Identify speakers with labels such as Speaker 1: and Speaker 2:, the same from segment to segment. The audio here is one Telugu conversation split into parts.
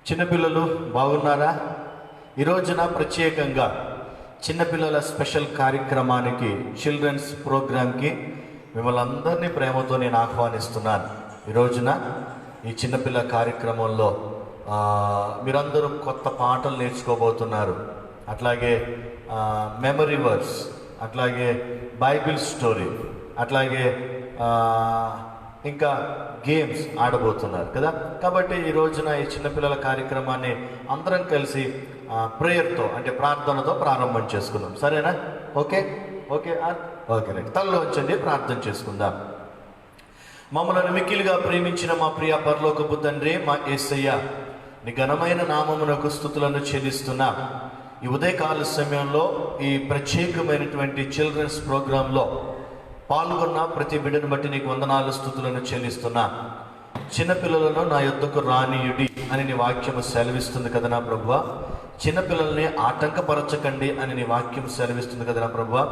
Speaker 1: చిన్నపిల్లలు బాగున్నారా? ఈరోజున ప్రత్యేకంగా చిన్నపిల్లల స్పెషల్ కార్యక్రమానికి, చిల్డ్రన్స్ ప్రోగ్రామ్కి మిమ్మల్ని అందరినీ ప్రేమతో నేను ఆహ్వానిస్తున్నాను. ఈరోజున ఈ చిన్నపిల్ల కార్యక్రమంలో మీరందరూ కొత్త పాటలు నేర్చుకోబోతున్నారు. అట్లాగే మెమరీ వర్స్, అట్లాగే బైబిల్ స్టోరీ, అట్లాగే ఇంకా గేమ్స్ ఆడబోతున్నారు కదా. కాబట్టి ఈ రోజున ఈ చిన్నపిల్లల కార్యక్రమాన్ని అందరం కలిసి ప్రేయర్తో, అంటే ప్రార్థనతో ప్రారంభం చేసుకుందాం. సరేనా? Okay okay okay right. తలలో వచ్చండి, ప్రార్థన చేసుకుందాం. మమ్మల్ని మిక్కిలిగా ప్రేమించిన మా ప్రియ పరలోకపు తండ్రి, మా యేసయ్య, నీ ఘనమైన నామమునకు స్తుతులను చెల్లిస్తున్నా. ఈ ఉదయకాల సమయంలో ఈ ప్రత్యేకమైనటువంటి చిల్డ్రన్స్ ప్రోగ్రాంలో పాల్గొన్న ప్రతి బిడ్డను బట్టి నీకు వందనాలు, స్తుతులను చెల్లిస్తున్నా. చిన్నపిల్లలను నా యొద్దకు రానీయుడి అని నీ వాక్యము సెలవిస్తుంది కదా నా ప్రభువా. చిన్నపిల్లల్ని ఆటంకపరచకండి అని నీ వాక్యం సెలవిస్తుంది కదా నా ప్రభువా.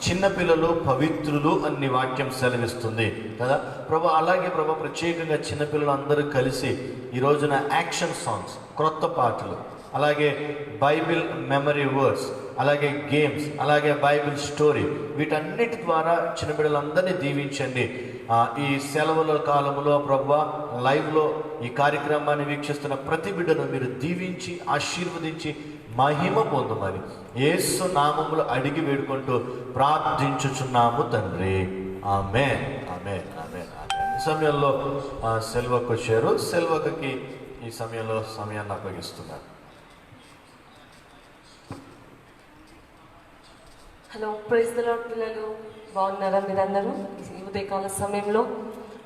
Speaker 1: చిన్నపిల్లలు పవిత్రులు అని నీ వాక్యం సెలవిస్తుంది కదా ప్రభు. అలాగే ప్రభు, ప్రత్యేకంగా చిన్నపిల్లలు అందరూ కలిసి ఈ రోజున యాక్షన్ సాంగ్స్, క్రొత్త పాటలు, అలాగే బైబిల్ మెమరీ వర్డ్స్, అలాగే గేమ్స్, అలాగే బైబిల్ స్టోరీ, వీటన్నిటి ద్వారా చిన్నపిల్లలందరినీ దీవించండి. ఈ సెలవుల కాలంలో ప్రభువా, లైవ్లో ఈ కార్యక్రమాన్ని వీక్షిస్తున్న ప్రతి బిడ్డను మీరు దీవించి ఆశీర్వదించి మహిమ పొందమని యేసు నామములో అడిగి వేడుకుంటూ ప్రార్థించుచున్నాము తండ్రి. ఆమేన్ ఆమేన్ ఆమేన్ ఆమేన్. ఈ సమయంలో సెల్వకు వచ్చారు. సెల్వకి ఈ సమయంలో సమయాన్ని అప్పగిస్తున్నారు.
Speaker 2: హలో, ప్రైజ్ ద లార్డ్ పిల్లలు, బాగున్నారా మీరందరూ? ఈ ఉదయకాల సమయంలో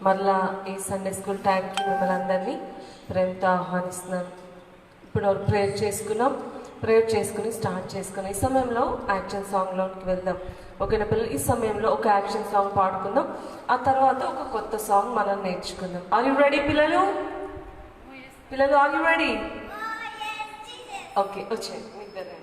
Speaker 2: మరలా ఈ సండే స్కూల్ టైంకి మిమ్మల్ని అందరినీ ప్రేమతో ఆహ్వానిస్తున్నాను. ఇప్పుడు ప్రేయర్ చేసుకున్నాం. ప్రేయర్ చేసుకుని స్టార్ట్ చేసుకున్నాం. ఈ సమయంలో యాక్షన్ సాంగ్లోకి వెళ్దాం. ఓకేనా పిల్లలు? ఈ సమయంలో ఒక యాక్షన్ సాంగ్ పాడుకుందాం. ఆ తర్వాత ఒక కొత్త సాంగ్ మనం నేర్చుకుందాం. ఆర్ యు రెడీ పిల్లలు? పిల్లలు ఆర్ యు రెడీ? ఓకే, వచ్చేయండి మీకు దగ్గర.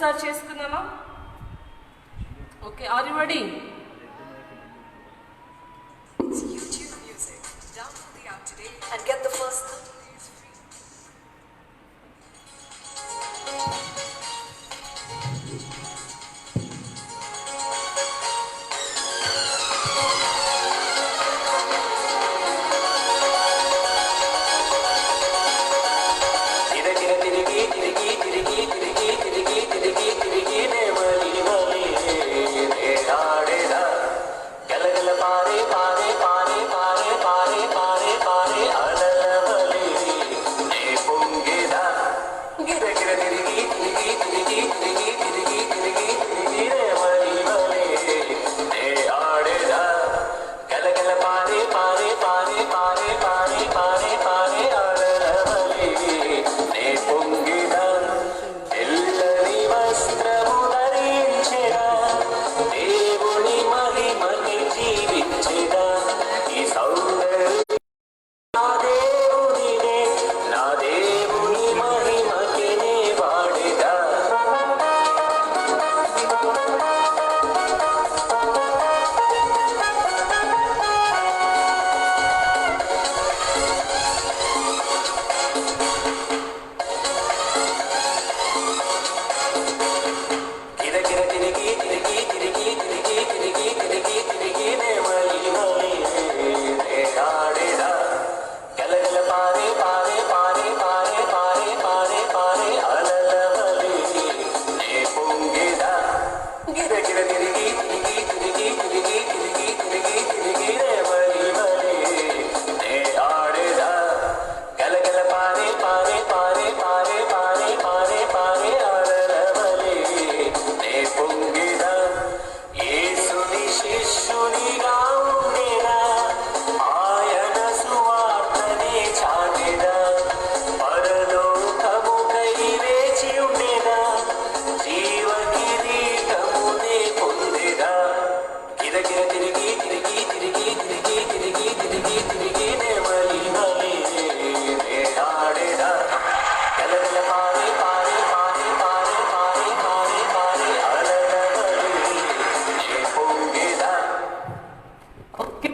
Speaker 2: ఒకసారి చేసుకుందామా? Okay, are you ready?
Speaker 3: It's YouTube Music. Download the app today and get the first 30 days free.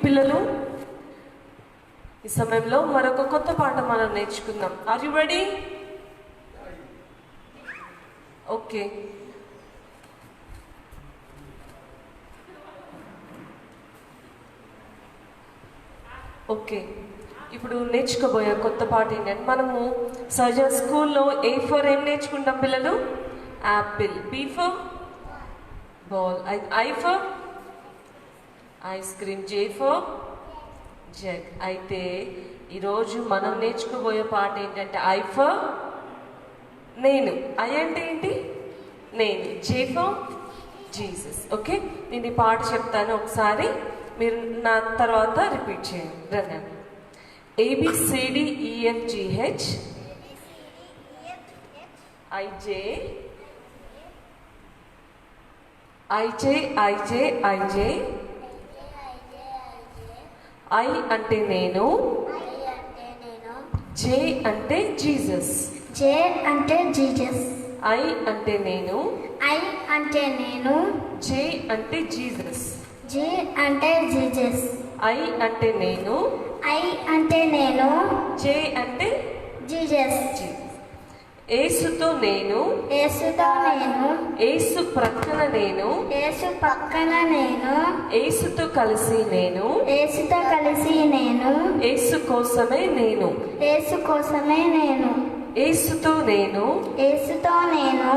Speaker 2: పిల్లలు, ఈ సమయంలో మరొక కొత్త పాట మనం నేర్చుకుందాం. Are you ready? Okay, okay. ఇప్పుడు నేర్చుకోబోయే కొత్త పాట ఏంటంటే, మనము సహజ స్కూల్లో ఏ ఫర్ ఏం నేర్చుకుంటాం పిల్లలు? Apple. B for ball. I for ice cream. J for jug. అయితే ఈరోజు మనం నేర్చుకోబోయే పాట ఏంటంటే ఐ ఫర్ నేను. ఐ అంటే ఏంటి? నేను. J for Jesus. ఓకే, నేను ఈ పాట చెప్తాను, ఒకసారి మీరు నా తర్వాత రిపీట్ చేయండి. రండి. ABCDEFGH IJ I అంటే నేను. జే అంటే జీసస్.
Speaker 4: జే అంటే జీసస్.
Speaker 2: ఐ అంటే నేను.
Speaker 4: ఐ అంటే నేను.
Speaker 2: జే అంటే జీసస్.
Speaker 4: జే అంటే జీసస్.
Speaker 2: ఐ అంటే నేను.
Speaker 4: ఐ అంటే నేను.
Speaker 2: జే అంటే
Speaker 4: జీసస్.
Speaker 2: యేసుతో నేను.
Speaker 4: యేసుతో నేను.
Speaker 2: యేసు ప్రక్కన నేను.
Speaker 4: యేసు పక్కన నేను.
Speaker 2: యేసుతో కలిసి నేను.
Speaker 4: యేసుతో కలిసి నేను.
Speaker 2: యేసు కోసమే నేను.
Speaker 4: యేసు కోసమే నేను.
Speaker 2: యేసుతో నేను.
Speaker 4: యేసుతో నేను.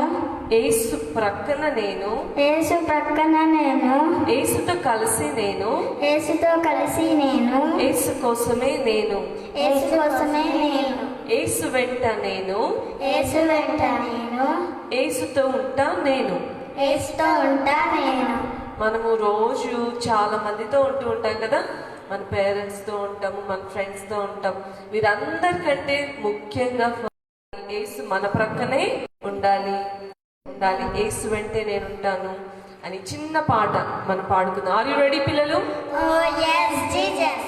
Speaker 2: యేసు ప్రక్కన నేను.
Speaker 4: యేసు ప్రక్కన నేను.
Speaker 2: యేసుతో కలిసి నేను.
Speaker 4: యేసుతో కలిసి నేను.
Speaker 2: యేసు కోసమే నేను.
Speaker 4: యేసు కోసమే నేను.
Speaker 2: యేసు వెంట నేను.
Speaker 4: యేసు వెంట నేను.
Speaker 2: యేసుతో ఉంటా నేను.
Speaker 4: యేసుతో ఉంటా నేను.
Speaker 2: మనము రోజు చాలా మందితో ఉంటూ ఉంటాం కదా. మన పేరెంట్స్తో ఉంటాము, మన ఫ్రెండ్స్తో ఉంటాం. వీరందరికంటే ముఖ్యంగా యేసు మన ప్రక్కనే ఉండాలి. యేసు వెంటే నేను ఉంటాను అని చిన్న పాట మనం పాడుకుందాం. ఆర్ యు రెడీ పిల్లలు?
Speaker 4: Oh yes Jesus.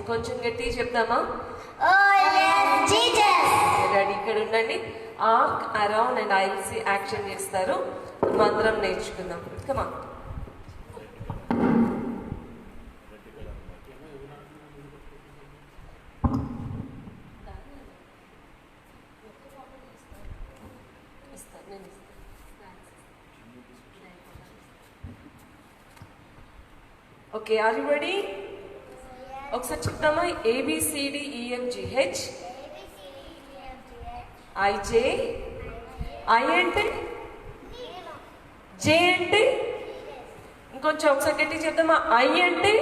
Speaker 2: కొంచెం గట్టిగా చెప్దామా?
Speaker 4: Oh yes Jesus.
Speaker 2: రెడీ? ఇక్కడ ఉండండి. ఆర్క్, అరౌండ్ అండ్ ఐల్సి యాక్షన్ చేస్తారు. మంత్రం నేర్చుకుందాం. కమా ఓకే, ఆర్ యు రెడీ? ఒకసారి చెప్తామా? ABCDEFGH IJ. I అంటే J అంటే ఇంకొంచెం ఒకసారి గట్టి చెప్తామా? I అంటే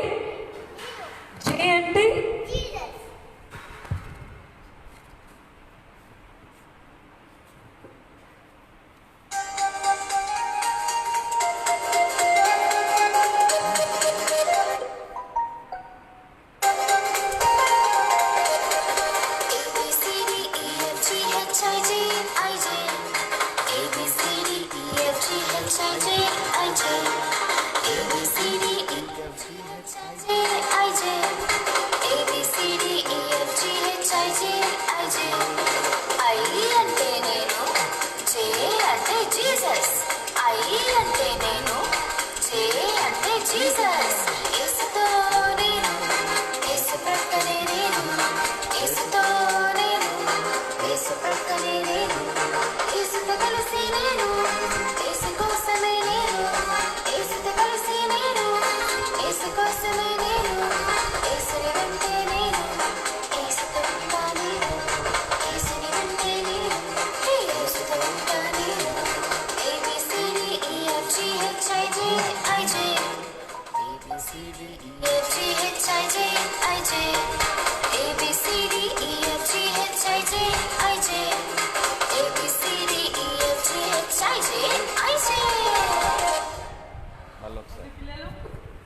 Speaker 2: J అంటే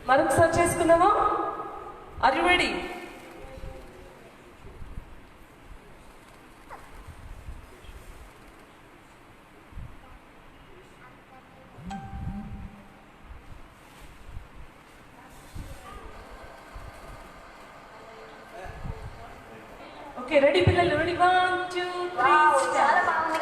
Speaker 2: మరొకసారి చేసుకుందామా? Are you ready? Okay, ready పిల్లలు? రెడీ? 1 2 3
Speaker 4: చాలా బాగుంది.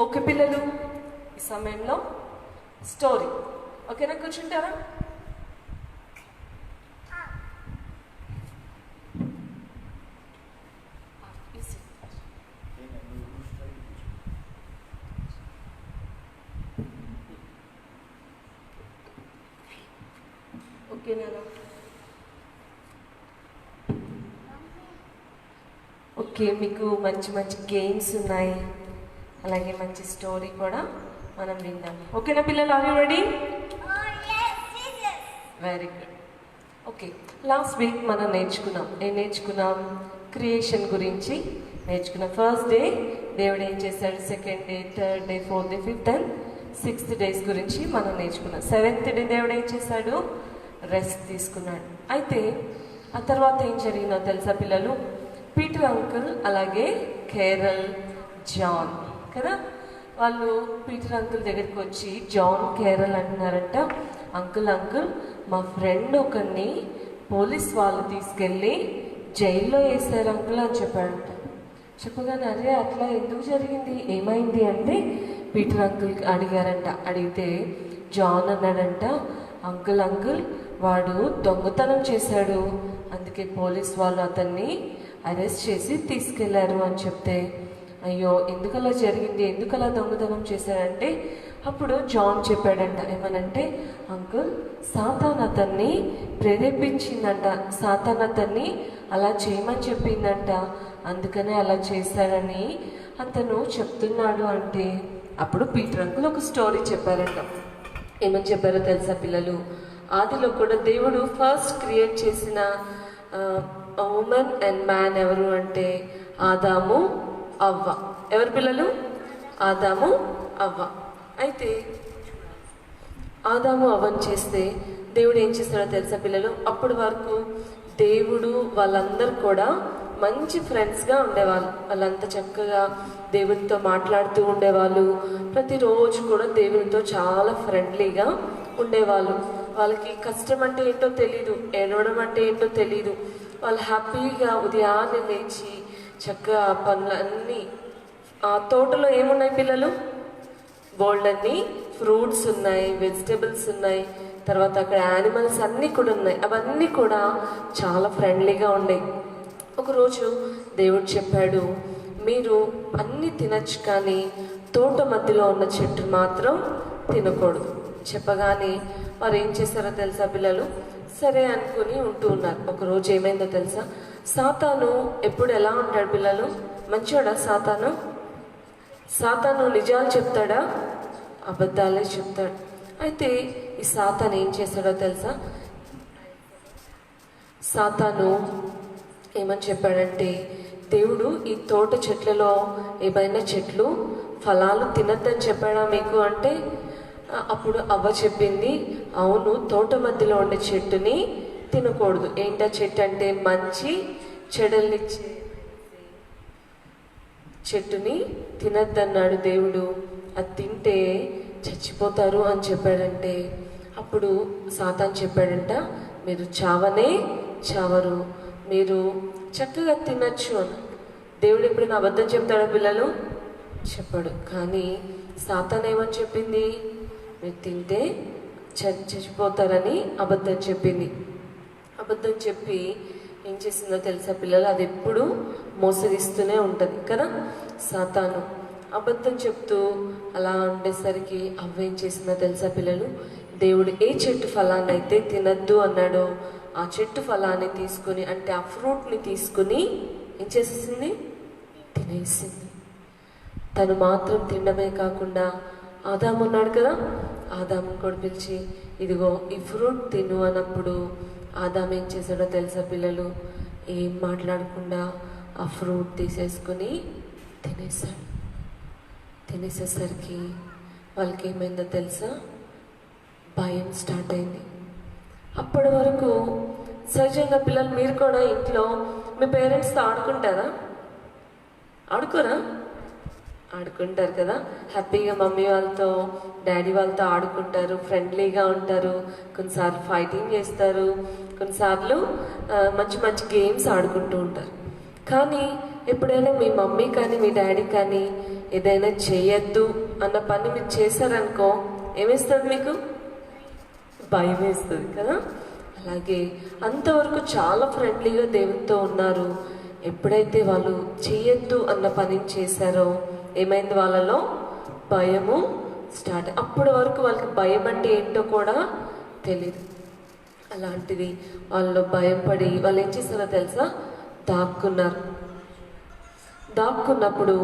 Speaker 2: ఓకే పిల్లలు, ఈ సమయంలో స్టోరీ. ఓకేనా? కూర్చుంటారా? ఓకేనా? ఓకే, మీకు మంచి మంచి గేమ్స్ ఉన్నాయి, అలాగే మంచి స్టోరీ కూడా మనం విందాం. ఓకేనా పిల్లలు? Are you ready? Very good. Okay, last week మనం నేర్చుకున్నాం క్రియేషన్ గురించి నేర్చుకున్నాం. ఫస్ట్ డే దేవుడు ఏం చేశాడు, second day, third day, fourth day, fifth and sixth days గురించి మనం నేర్చుకున్నాం. సెవెంత్ డే దేవుడు ఏం చేశాడు, రెస్ట్ తీసుకున్నాడు. అయితే ఆ తర్వాత ఏం జరిగిందో తెలుసా పిల్లలు? పీటర్ అంకుల్ అలాగే కేరల్, జాన్ కదా, వాళ్ళు పీటర్ అంకుల్ దగ్గరికి వచ్చి జాన్, కేరల్ అంటున్నారంట, అంకుల్ మా ఫ్రెండ్ ఒకరిని పోలీస్ వాళ్ళు తీసుకెళ్ళి జైల్లో వేసారు అంకుల్ అని చెప్పాడంట. చెప్పగానే అరే అట్లా ఎందుకు జరిగింది, ఏమైంది అంటే పీటర్ అంకుల్ అడిగారంట. అడిగితే జాన్ అన్నాడంట, అంకుల్ వాడు దొంగతనం చేశాడు, అందుకే పోలీస్ వాళ్ళు అతన్ని అరెస్ట్ చేసి తీసుకెళ్లారు అని చెప్తే, అయ్యో ఎందుకు అలా జరిగింది, ఎందుకు అలా దొంగతనం చేశాడంటే అప్పుడు జాన్ చెప్పాడంట ఏమనంటే, అంకుల్ సాతాన్ అతన్ని ప్రేరేపించిందంట, సాతాన్ అతన్ని అలా చేయమని చెప్పిందంట, అందుకనే అలా చేశాడని అతను చెప్తున్నాడు అంటే అప్పుడు పీటర్ అంకుల్ ఒక స్టోరీ చెప్పారంట. ఏమని చెప్పారో తెలుసా పిల్లలు? ఆదిలో కూడా దేవుడు ఫస్ట్ క్రియేట్ చేసిన ఉమెన్ అండ్ మ్యాన్ ఎవరు అంటే ఆదాము అవ్వ. ఎవరు పిల్లలు? ఆదాము అవ్వ. అయితే ఆదాము అవ్వని చేస్తే దేవుడు ఏం చేస్తాడో తెలుసా పిల్లలు? అప్పటి వరకు దేవుడు వాళ్ళందరూ కూడా మంచి ఫ్రెండ్స్గా ఉండేవాళ్ళు. వాళ్ళంతా చక్కగా దేవునితో మాట్లాడుతూ ఉండేవాళ్ళు. ప్రతిరోజు కూడా దేవునితో చాలా ఫ్రెండ్లీగా ఉండేవాళ్ళు. వాళ్ళకి కష్టం అంటే ఏంటో తెలీదు, ఏడవడం అంటే ఏంటో తెలీదు. వాళ్ళు హ్యాపీగా ఉదయాన్నే లేచి చక్కగా పనులన్నీ, ఆ తోటలో ఏమున్నాయి పిల్లలు? బోల్డ్ అన్ని ఫ్రూట్స్ ఉన్నాయి, వెజిటేబుల్స్ ఉన్నాయి, తర్వాత అక్కడ యానిమల్స్ అన్నీ కూడా ఉన్నాయి. అవన్నీ కూడా చాలా ఫ్రెండ్లీగా ఉండేవి. ఒకరోజు దేవుడు చెప్పాడు, మీరు అన్నీ తినచ్చు కానీ తోట మధ్యలో ఉన్న చెట్టు మాత్రం తినకూడదు. చెప్పగానే వారు ఏం చేశారో తెలుసా పిల్లలు? సరే అనుకుని ఉంటూ ఉన్నారు. ఒకరోజు ఏమైందో తెలుసా? సాతాను ఎప్పుడు ఎలా ఉంటాడు పిల్లలు? మంచోడా సాతాను? సాతాను నిజాలు చెప్తాడా? అబద్ధాలే చెప్తాడు. అయితే ఈ సాతాను ఏం చేశాడో తెలుసా? సాతాను ఏమని చెప్పాడంటే, దేవుడు ఈ తోట చెట్లలో ఏమైనా చెట్లు ఫలాలు తినద్దని చెప్పాడా మీకు అంటే, అప్పుడు అవ్వ చెప్పింది, అవును తోట మధ్యలో ఉండే చెట్టుని తినకూడదు. ఏంటా చెట్టు అంటే మంచి చెడల్నిచ్చే చెట్టుని తినద్దన్నాడు దేవుడు. అది తింటే చచ్చిపోతారు అని చెప్పాడంటే అప్పుడు సాతాన్ చెప్పాడంట, మీరు చావనే చావరు, మీరు చక్కగా తినచ్చు అని. దేవుడు ఎప్పుడైనా అబద్ధం చెప్తాడా పిల్లలు? చెప్పాడు. కానీ సాతాన్ ఏమని చెప్పింది? మీరు తింటే చచ్చిపోతారని అబద్ధం చెప్పింది. అబద్ధం చెప్పి ఏం చేసిందో తెలుసా పిల్లలు? అది ఎప్పుడు మోసగిస్తూనే ఉంటుంది కదా సాతాను. అబద్ధం చెప్తూ అలా ఉండేసరికి అవ్వ ఏం చేసిందో తెలుసా పిల్లలు? దేవుడు ఏ చెట్టు ఫలాన్ని అయితే తినద్దు అన్నాడో ఆ చెట్టు ఫలాన్ని తీసుకుని, అంటే ఆ ఫ్రూట్ని తీసుకుని ఏం చేసేసింది? తినేసింది. తను మాత్రం తినడమే కాకుండా ఆదాము ఉన్నాడు కదా, ఆదాముని కూడా పిలిచి ఇదిగో ఈ ఫ్రూట్ తిను అన్నప్పుడు ఆదాము ఏం చేశాడో తెలుసా పిల్లలు? ఏం మాట్లాడకుండా ఆ ఫ్రూట్ తీసేసుకుని తినేసాడు. తినేసేసరికి వాళ్ళకి ఏమైందో తెలుసా? భయం స్టార్ట్ అయింది. అప్పటి వరకు సహజంగా పిల్లలు మీరు కూడా ఇంట్లో మీ పేరెంట్స్తో ఆడుకుంటారా? ఆడుకోరా? ఆడుకుంటారు కదా, హ్యాపీగా మమ్మీ వాళ్ళతో డాడీ వాళ్ళతో ఆడుకుంటారు, ఫ్రెండ్లీగా ఉంటారు, కొన్నిసార్లు ఫైటింగ్ చేస్తారు, కొన్నిసార్లు మంచి మంచి గేమ్స్ ఆడుకుంటూ ఉంటారు. కానీ ఎప్పుడైనా మీ మమ్మీ కానీ మీ డాడీ కానీ ఏదైనా చేయొద్దు అన్న పని మీరు చేశారనుకో ఏమేస్తుంది? మీకు భయం వేస్తుంది కదా. అలాగే అంతవరకు చాలా ఫ్రెండ్లీగా దేవునితో ఉన్నారు. ఎప్పుడైతే వాళ్ళు చేయొద్దు అన్న పని చేశారో ఏమైంది? వాళ్ళలో భయము స్టార్ట్. అప్పటి వరకు వాళ్ళకి భయం అంటే ఏంటో కూడా తెలీదు. అలాంటిది వాళ్ళు భయపడి వాళ్ళు ఏం చేస్తారో తెలుసా? దాక్కున్నారు. దాక్కున్నప్పుడు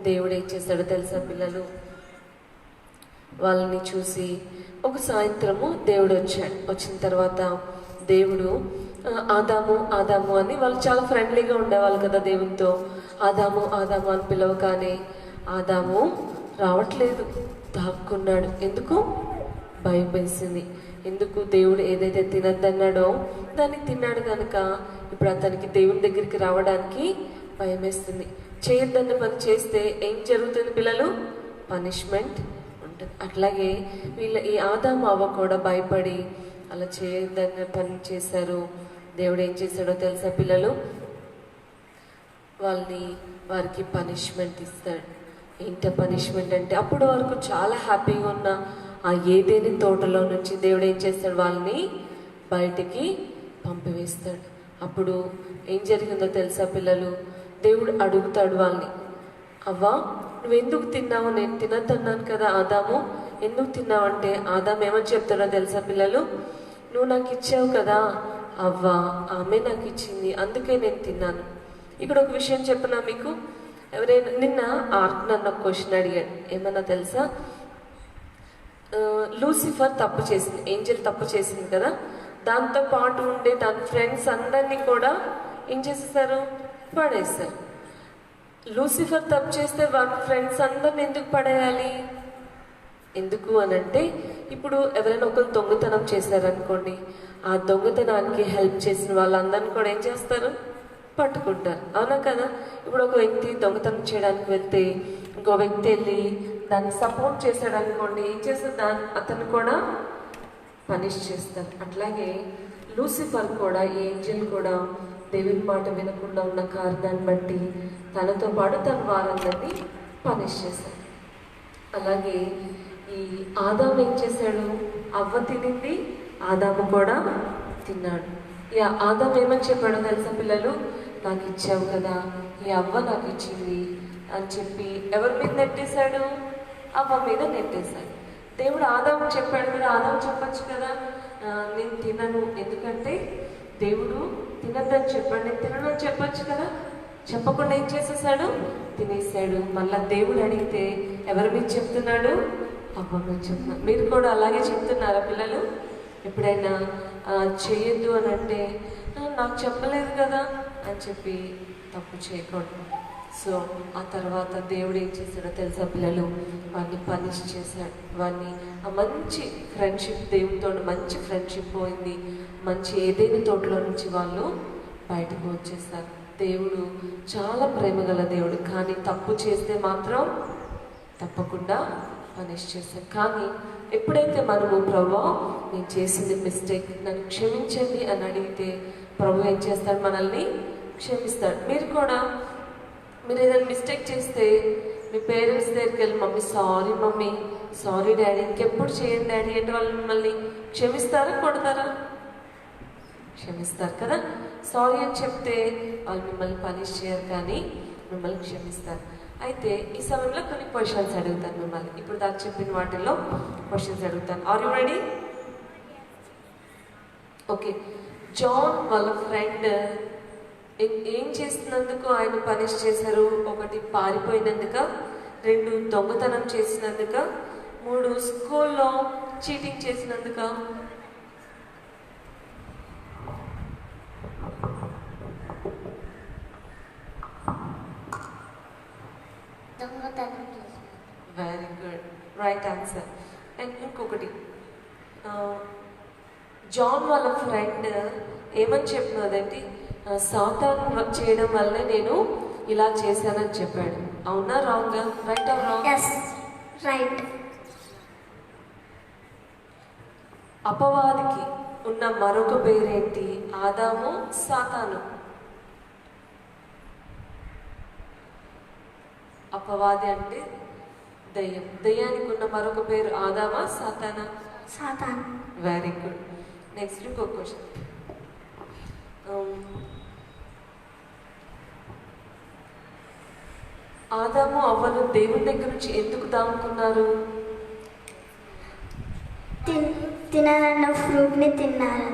Speaker 2: దేవుడు ఏం చేశాడో తెలుసా పిల్లలు? వాళ్ళని చూసి ఒక సాయంత్రము దేవుడు వచ్చాడు. వచ్చిన తర్వాత దేవుడు ఆదాము ఆదాము అని, వాళ్ళు చాలా ఫ్రెండ్లీగా ఉండేవాళ్ళు కదా దేవునితో. ఆదాము ఆదాము అని పిలవగానే ఆదాము రావట్లేదు, దాక్కున్నాడు. ఎందుకు? భయం వేసింది. ఎందుకు? దేవుడు ఏదైతే తినద్దన్నాడో దాన్ని తిన్నాడు కనుక ఇప్పుడు అతనికి దేవుని దగ్గరికి రావడానికి భయం వేస్తుంది. చేయొద్దన్న పని చేస్తే ఏం జరుగుతుంది పిల్లలు? పనిష్మెంట్ ఉంటుంది. అట్లాగే వీళ్ళ ఈ ఆదాము అవ్వ కూడా భయపడి అలా చేయొద్దన్న పని చేశారు. దేవుడు ఏం చేశాడో తెలుసా పిల్లలు? వారికి పనిష్మెంట్ ఇస్తాడు. ఏంట పనిష్మెంట్ అంటే, అప్పటి వరకు చాలా హ్యాపీగా ఉన్న ఆ ఏదేని తోటలో నుంచి దేవుడు ఏం చేస్తాడు? వాళ్ళని బయటికి పంపివేస్తాడు. అప్పుడు ఏం జరిగిందో తెలుసా పిల్లలు? దేవుడు అడుగుతాడు వాళ్ళని, అవ్వా నువ్వెందుకు తిన్నావు? నేను తినద్దన్నాను కదా ఆదాము, ఎందుకు తిన్నావంటే ఆదాము ఏమని చెప్తాడో తెలుసా పిల్లలు? నువ్వు నాకు ఇచ్చావు కదా అవ్వా, ఆమె నాకు ఇచ్చింది, అందుకే నేను తిన్నాను. ఇక్కడ ఒక విషయం చెప్పనా మీకు? ఎవరైనా నిన్న ఆర్క్ నన్ను ఒక క్వశ్చన్ అడిగాడు. ఏమన్నా తెలుసా? లూసిఫర్ తప్పు చేసింది, ఏంజెల్ తప్పు చేసింది కదా, దాంతో పాటు ఉండే దాని ఫ్రెండ్స్ అందరినీ కూడా ఏం చేసేసారు? పడేస్తారు. లూసిఫర్ తప్పు చేస్తే వాళ్ళ ఫ్రెండ్స్ అందరిని ఎందుకు పడేయాలి? ఎందుకు అనంటే, ఇప్పుడు ఎవరైనా ఒకరు దొంగతనం చేశారనుకోండి, ఆ దొంగతనానికి హెల్ప్ చేసిన వాళ్ళందరినీ కూడా ఏం చేస్తారు? పట్టుకుంటారు. అవునా కదా? ఇప్పుడు ఒక వ్యక్తి దొంగతనం చేయడానికి వెళ్తే ఇంకో వ్యక్తి వెళ్ళి దాన్ని సపోర్ట్ చేశాడు అనుకోండి, ఏం చేస్తారు? అతను కూడా పనిష్ చేస్తారు. అట్లాగే లూసిఫర్ కూడా, ఈ ఏంజెల్ కూడా దేవుని మాట వినకుండా ఉన్న కారణాన్ని బట్టి తనతో పాటు తన వారందరినీ పనిష్ చేశాడు. అలాగే ఈ ఆదాము ఏం చేశాడు? అవ్వ తినింది, ఆదాము కూడా తిన్నాడు. ఈ ఆదాము ఏమని చెప్పాడో తెలుసా పిల్లలు? నాకు ఇచ్చావు కదా, ఈ అవ్వ నాకు ఇచ్చింది అని చెప్పి ఎవరి మీద నెట్టేశాడు? అవ్వ మీద నెట్టేశాడు. దేవుడు ఆదాము చెప్పాడు కదా, ఆదాము చెప్పచ్చు కదా, నేను తినను, ఎందుకంటే దేవుడు తినద్దని చెప్పాడు, నేను తినను అని చెప్పచ్చు కదా. చెప్పకుండా ఏం చేసేసాడు? తినేసాడు. మళ్ళా దేవుడు అడిగితే ఎవరి మీద చెప్తున్నాడు? అవ్వ మీద చెప్తున్నాడు. మీరు కూడా అలాగే చెప్తున్నారా పిల్లలు? ఎప్పుడైనా చేయొద్దు అని అంటే, నాకు చెప్పలేదు కదా అని చెప్పి తప్పు చేయకూడదు. సో ఆ తర్వాత దేవుడు ఏం చేశాడో తెలుసా పిల్లలు? వాడిని పనిష్ చేశాడు. వాడిని ఆ మంచి ఫ్రెండ్షిప్, దేవుడితో మంచి ఫ్రెండ్షిప్ పోయింది. మంచి ఏదైనా తోటలో నుంచి వాళ్ళు బయటకు వచ్చేసారు. దేవుడు చాలా ప్రేమగల దేవుడు, కానీ తప్పు చేస్తే మాత్రం తప్పకుండా పనిష్ చేశాడు. కానీ ఎప్పుడైతే మనము ప్రభువా నేను చేసింది మిస్టేక్, నన్ను క్షమించండి అని అడిగితే ప్రభు ఏం చేస్తాడు? మనల్ని క్షమిస్తాడు. మీరు ఏదైనా మిస్టేక్ చేస్తే మీ పేరెంట్స్ దగ్గరికి వెళ్ళి, mummy sorry mummy, sorry daddy, ఇంకెప్పుడు చేయండి డాడీ అంటే వాళ్ళు మిమ్మల్ని క్షమిస్తారా? కొడతారా? క్షమిస్తారు కదా. సారీ అని చెప్తే వాళ్ళు మిమ్మల్ని పనిష్ చేయరు, కానీ మిమ్మల్ని క్షమిస్తారు. అయితే ఈ సమయంలో కొన్ని క్వశ్చన్స్ అడుగుతాను మిమ్మల్ని. ఇప్పుడు దాకా చెప్పిన వాటిల్లో క్వశ్చన్స్ అడుగుతాను. Are you ready? Okay. John వాళ్ళ ఫ్రెండ్ ఏం చేసినందుకు ఆయన పనిష్ చేశారు? 1 పారిపోయినందుక, 2 దొంగతనం చేసినందుక, 3 స్కూల్లో చీటింగ్ చేసినందుక. Very good, right answer. And ఇంకొకటి, జాన్ వాళ్ళ ఫ్రెండ్ ఏమని చెప్పినదంటే, సాతాను చేయడం వల్లే నేను ఇలా చేశానని చెప్పాడు. అవునా wrong? Right are wrong?
Speaker 4: Yes, right.
Speaker 2: అపవాదికి ఉన్న మరొక పేరేంటి? ఆదాము, సాతాను. అపవాది అంటే దయ్యం. దయ్యానికి ఉన్న మరొక పేరు ఆదామా, సాతానా?
Speaker 4: Satan.
Speaker 2: Very good. నెక్స్ట్ ఇంకో క్వశ్చన్. ఆదాము అవ్వను దేవుని దగ్గర నుంచి ఎందుకు దాముకున్నారు?
Speaker 4: తినాలన్న ఫ్రూట్ని తిన్నారు.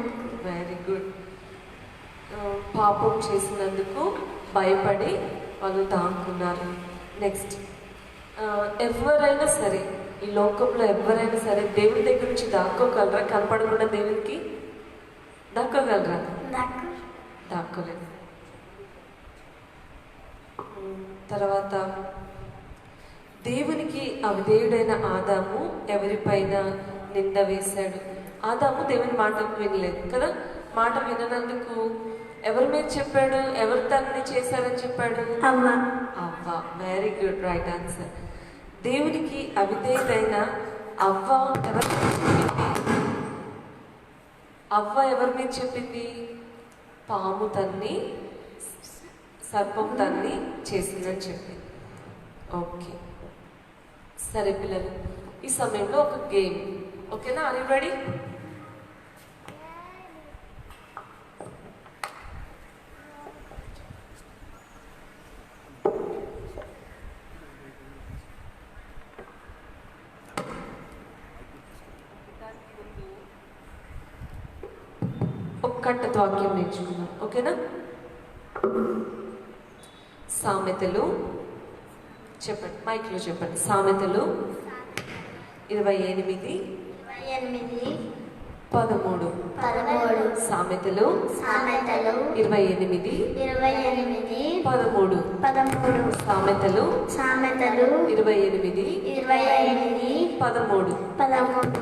Speaker 2: Very good. పాపం చేసినందుకు భయపడి వాళ్ళు దాముకున్నారు. నెక్స్ట్, ఎవరైనా సరే, ఈ లోకంలో ఎవరైనా సరే దేవుని దగ్గర నుంచి దాక్కోగలరా? కనపడకుండా దేవునికి దాక్కోగలరా? దాక్కోలేదు. తర్వాత దేవునికి అవిధేయుడైన ఆదాము ఎవరిపైన నింద వేశాడు? ఆదాము దేవుని మాట వినలేదు కదా. మాట విననందుకు ఎవరి మీద చెప్పాడు? ఎవరు తనని చేశారని చెప్పాడు?
Speaker 4: అవ్వ.
Speaker 2: అవ్వ. Very good, right answer. దేవునికి అవిధేయుడైన అవ్వ ఎవరి మీద చెప్పింది? అవ్వ ఎవరి మీద చెప్పింది? పాము తన్ని సర్పం తన్ని చేసిందని చెప్పింది. ఓకే, సరే పిల్లలు, ఈ సమయంలో ఒక గేమ్. ఓకేనా? Are you ready? ఒక్కట వాక్యం నేర్చుకుందాం. ఓకేనా? సామెతలు చెప్పండి, మైక్లో చెప్పండి. సామెతలు 28:13.
Speaker 4: 13.
Speaker 2: సామెతలు 28:13.
Speaker 4: 13.
Speaker 2: సామెతలు 28:13.
Speaker 4: 13.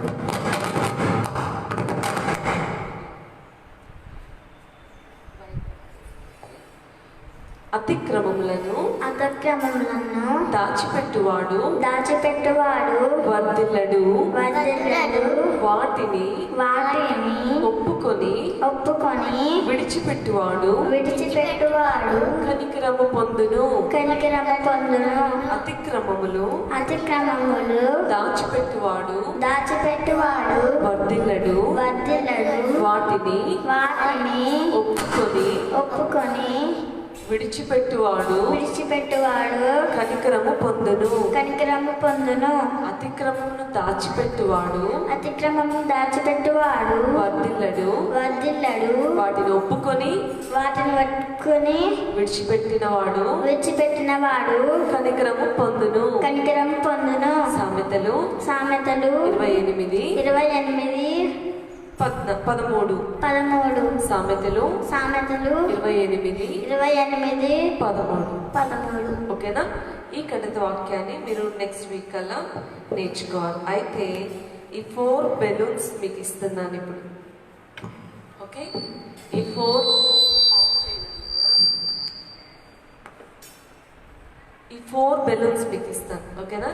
Speaker 2: అతిక్రమములను
Speaker 4: దాచిపెట్టువాడు
Speaker 2: వర్ధిల్లడు. వాటిని ఒప్పుకొని విడిచిపెట్టువాడు కనికరము పొందును. అతిక్రమములు దాచిపెట్టువాడు వర్ధిల్లడు. వాటిని ఒప్పుకొని విడిచిపెట్టువాడు కనికరము పొందును. అతిక్రమమును దాచిపెట్టువాడు వర్ధిల్లడు. వాటిని ఒప్పుకొని విడిచిపెట్టినవాడు కనికరము పొందును. సామెతలు 28:13. సామెతలు 28:13. ఓకేనా? ఈ కథిత వాక్యాన్ని మీరు నెక్స్ట్ వీక్ కల్లా నేర్చుకోవాలి. అయితే ఈ 4 బెలూన్స్ మీకు ఇస్తున్నాను ఇప్పుడు. ఓకే, ఈ 4 బెలూన్స్ మీకు ఇస్తాను. ఓకేనా?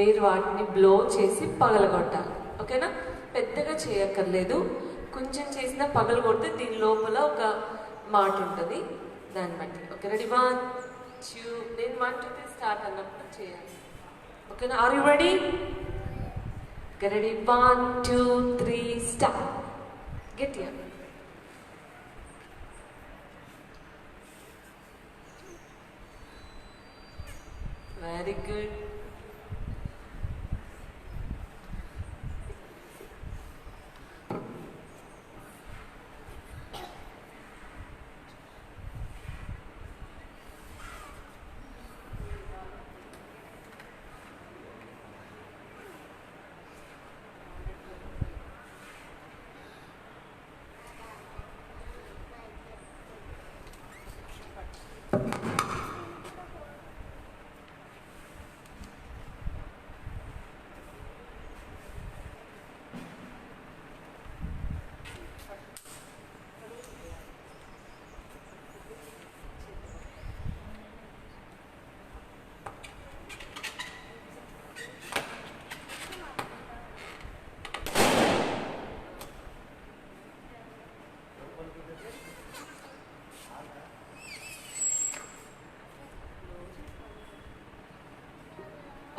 Speaker 2: మీరు వాటిని బ్లో చేసి పగలగొట్టాలి. ఓకేనా? పెద్దగా చేయక్కర్లేదు, కొంచెం చేసినా పగలగొడితే దీని లోపల ఒక మాట ఉంటుంది, దాన్ని బట్టి. Okay, ready? 1 2 నేను 1 2 3 స్టార్ట్ అన్నప్పుడు చేయాలి. ఓకేనా? Are you ready? Okay, ready? 1 2 3 start. గట్టిగా. Very good.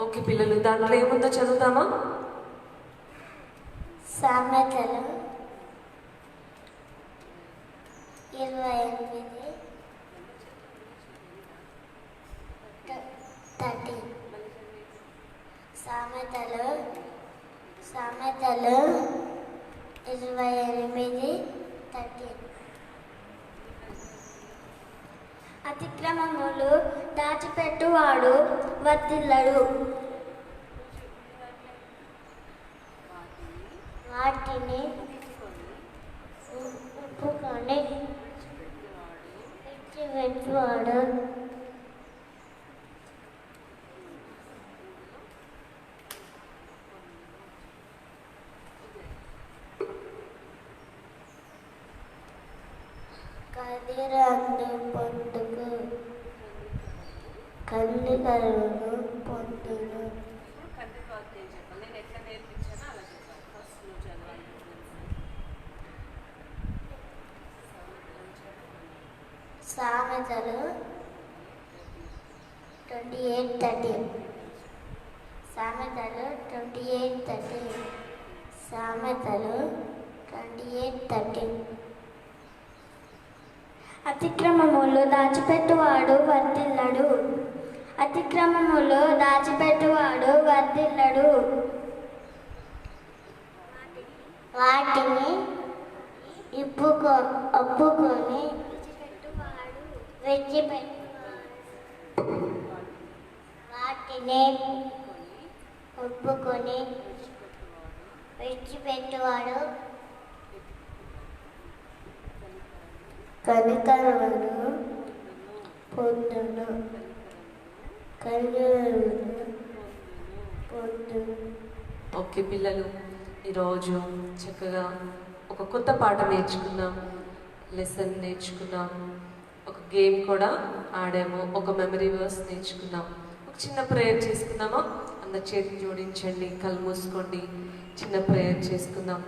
Speaker 2: ఓకే పిల్లలు, దాంట్లో ఏముందో చదువుతామా?
Speaker 4: సామెతలు 28:13. సామెతలు 28:13. అతిక్రమములు దాచిపెట్టువాడు వర్ధిల్లడు. వాటిని ఒప్పుకొని విడిచిపెట్టువాడు కదిరందు పొందుకు కన్నికలను పొందును. సామెతలు 28:30. సామెతలు 28:30. సామెతలు 28:30.
Speaker 5: అతిక్రమములు దాచిపెట్టువాడు వర్ధిల్లడు. అతిక్రమములు దాచిపెట్టువాడు వర్ధిల్లడు.
Speaker 4: వాటిని ఒప్పుకొని విడిచిపెట్టువాడు. వాటిని ఒప్పుకొని విడిచిపెట్టువాడు కనికరమును పొందును.
Speaker 2: ఓకే పిల్లలు, ఈరోజు చక్కగా ఒక కొత్త పాట నేర్చుకున్నాం, లెసన్ నేర్చుకున్నాం, ఒక గేమ్ కూడా ఆడాము, ఒక మెమరీ వర్స్ నేర్చుకున్నాం. ఒక చిన్న ప్రేయర్ చేసుకుందామా? అందరు చేతి జోడించండి, కళ్ళు మూసుకోండి, చిన్న ప్రేయర్ చేసుకుందాం.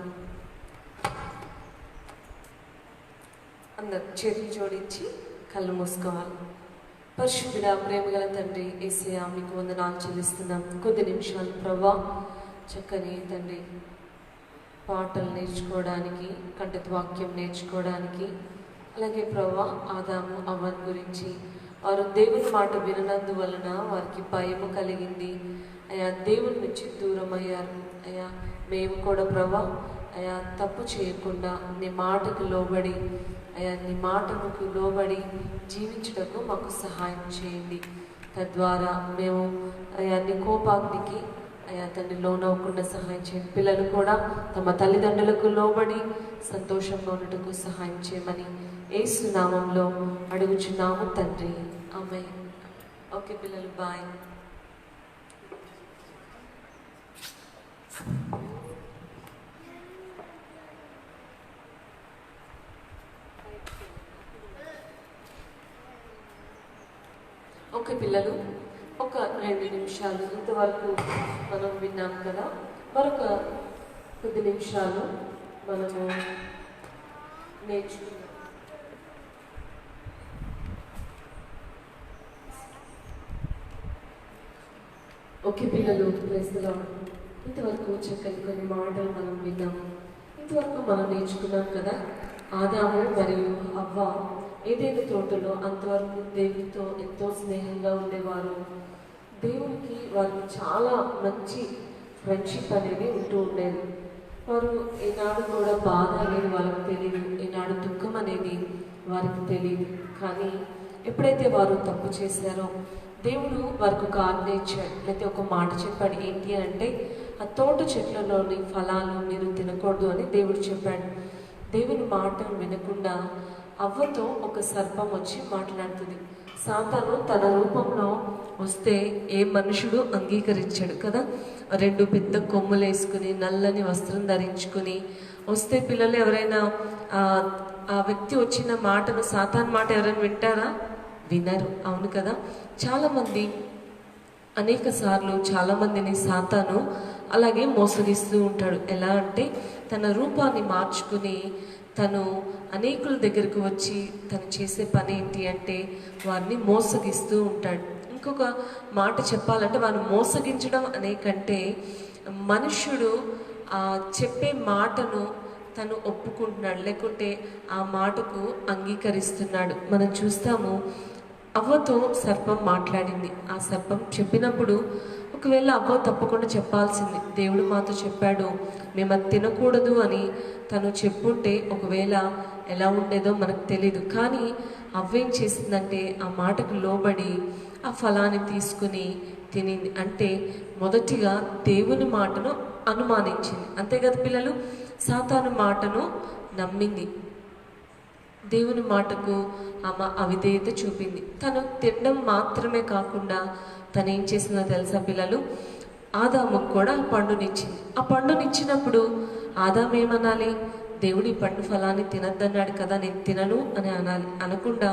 Speaker 2: అందరు చేతులు జోడించి కళ్ళు మూసుకోవాలి. పరిశుద్ధుడా, ప్రేమగల తండ్రి యేసయ్యా, మీకు వందనాలు చెల్లిస్తున్నాం. కొద్ది నిమిషాలు ప్రభా, చక్కని తండ్రి పాటలు నేర్చుకోవడానికి, కంఠత వాక్యం నేర్చుకోవడానికి, అలాగే ప్రభా ఆదాము అవ్వను గురించి వారు దేవుని మాట విననందువలన వారికి భయము కలిగింది. అయా దేవుని నుంచి దూరం అయ్యారు. అయా మేము కూడా ప్రభా అయా తప్పు చేయకుండా నీ మాటకు లోబడి, అయా నీ మాటకు లోబడి జీవించుటకు మాకు సహాయం చేయండి. తద్వారా మేము అయా నీ కోపాగ్నికి అయా తండ్రి లోనవ్వకుండా సహాయం చేయండి. పిల్లలు కూడా తమ తల్లిదండ్రులకు లోబడి సంతోషంగా ఉండటకు సహాయం చేయమని యేసు నామంలో అడుగుచున్నాము తండ్రి, ఆమేన్. ఓకే పిల్లలు, బాయ్. ఓకే పిల్లలు, ఒక 2 నిమిషాలు ఇంతవరకు మనం విన్నాం కదా, మరొక కొద్ది నిమిషాలు మనము నేర్చుకున్నాం. ఓకే పిల్లలు, ప్రైజ్ ది లార్డ్. ఇంతవరకు చక్కని కొన్ని మాటలు మనం విన్నాము. ఇంతవరకు మనం నేర్చుకున్నాం కదా, ఆదాము మరియు అవ్వ ఏదైనా తోటలో అంతవరకు దేవునితో ఎంతో స్నేహంగా ఉండేవారు. దేవునికి వారికి చాలా మంచి ఫ్రెండ్షిప్ అనేది ఉంటూ ఉండేది. వారు ఈనాడు కూడా బాధ అనేది వాళ్ళకి తెలియదు, ఈనాడు దుఃఖం అనేది వారికి తెలియదు. కానీ ఎప్పుడైతే వారు తప్పు చేశారో దేవుడు వారికి ఒక ఆజ్ఞ ఇచ్చాడు, లేకపోతే ఒక మాట చెప్పాడు. ఏంటి అంటే, ఆ తోట చెట్లలోని ఫలాలు మీరు తినకూడదు అని దేవుడు చెప్పాడు. దేవుని మాటను వినకుండా అవ్వతో ఒక సర్పం వచ్చి మాట్లాడుతుంది. సాతాను తన రూపంలో వస్తే ఏ మనుషుడు అంగీకరించాడు కదా. 2 పెద్ద కొమ్ములు వేసుకుని నల్లని వస్త్రం ధరించుకుని వస్తే పిల్లలు ఎవరైనా ఆ వ్యక్తి వచ్చిన మాటను, సాతాన్ మాట ఎవరైనా వింటారా? వినరు, అవును కదా. చాలామంది అనేక సార్లు చాలామందిని సాతాను అలాగే మోసగిస్తూ ఉంటాడు. ఎలా అంటే, తన రూపాన్ని మార్చుకుని తను అనేకుల దగ్గరకు వచ్చి తను చేసే పని ఏంటి అంటే వారిని మోసగిస్తూ ఉంటాడు. ఇంకొక మాట చెప్పాలంటే, వారిని మోసగించడం అనే కంటే మనుష్యుడు చెప్పే మాటను తను ఒప్పుకుంటున్నాడు, లేకుంటే ఆ మాటకు అంగీకరిస్తున్నాడు. మనం చూస్తాము, అవ్వతో సర్పం మాట్లాడింది. ఆ సర్పం చెప్పినప్పుడు ఒకవేళ అవ్వ తప్పకుండా చెప్పాల్సింది, దేవుడు మాతో చెప్పాడు మేము అది తినకూడదు అని తను చెప్పుంటే ఒకవేళ ఎలా ఉండేదో మనకు తెలీదు. కానీ అవ్వేం చేసిందంటే ఆ మాటకు లోబడి ఆ ఫలాన్ని తీసుకుని తినింది. అంటే మొదటిగా దేవుని మాటను అనుమానించింది, అంతే కదా పిల్లలు. సాతాను మాటను నమ్మింది, దేవుని మాటకు ఆమె అవిధేయత చూపింది. తను తినడం మాత్రమే కాకుండా తను ఏం చేసిందో తెలుసా పిల్లలు? ఆదాముకు కూడా ఆ పండునిచ్చింది. ఆ పండునిచ్చినప్పుడు ఆదాము ఏమనాలి? దేవుడు ఈ పండు ఫలాన్ని తినద్దన్నాడు కదా, నేను తినను అని అనాలి. అనకుండా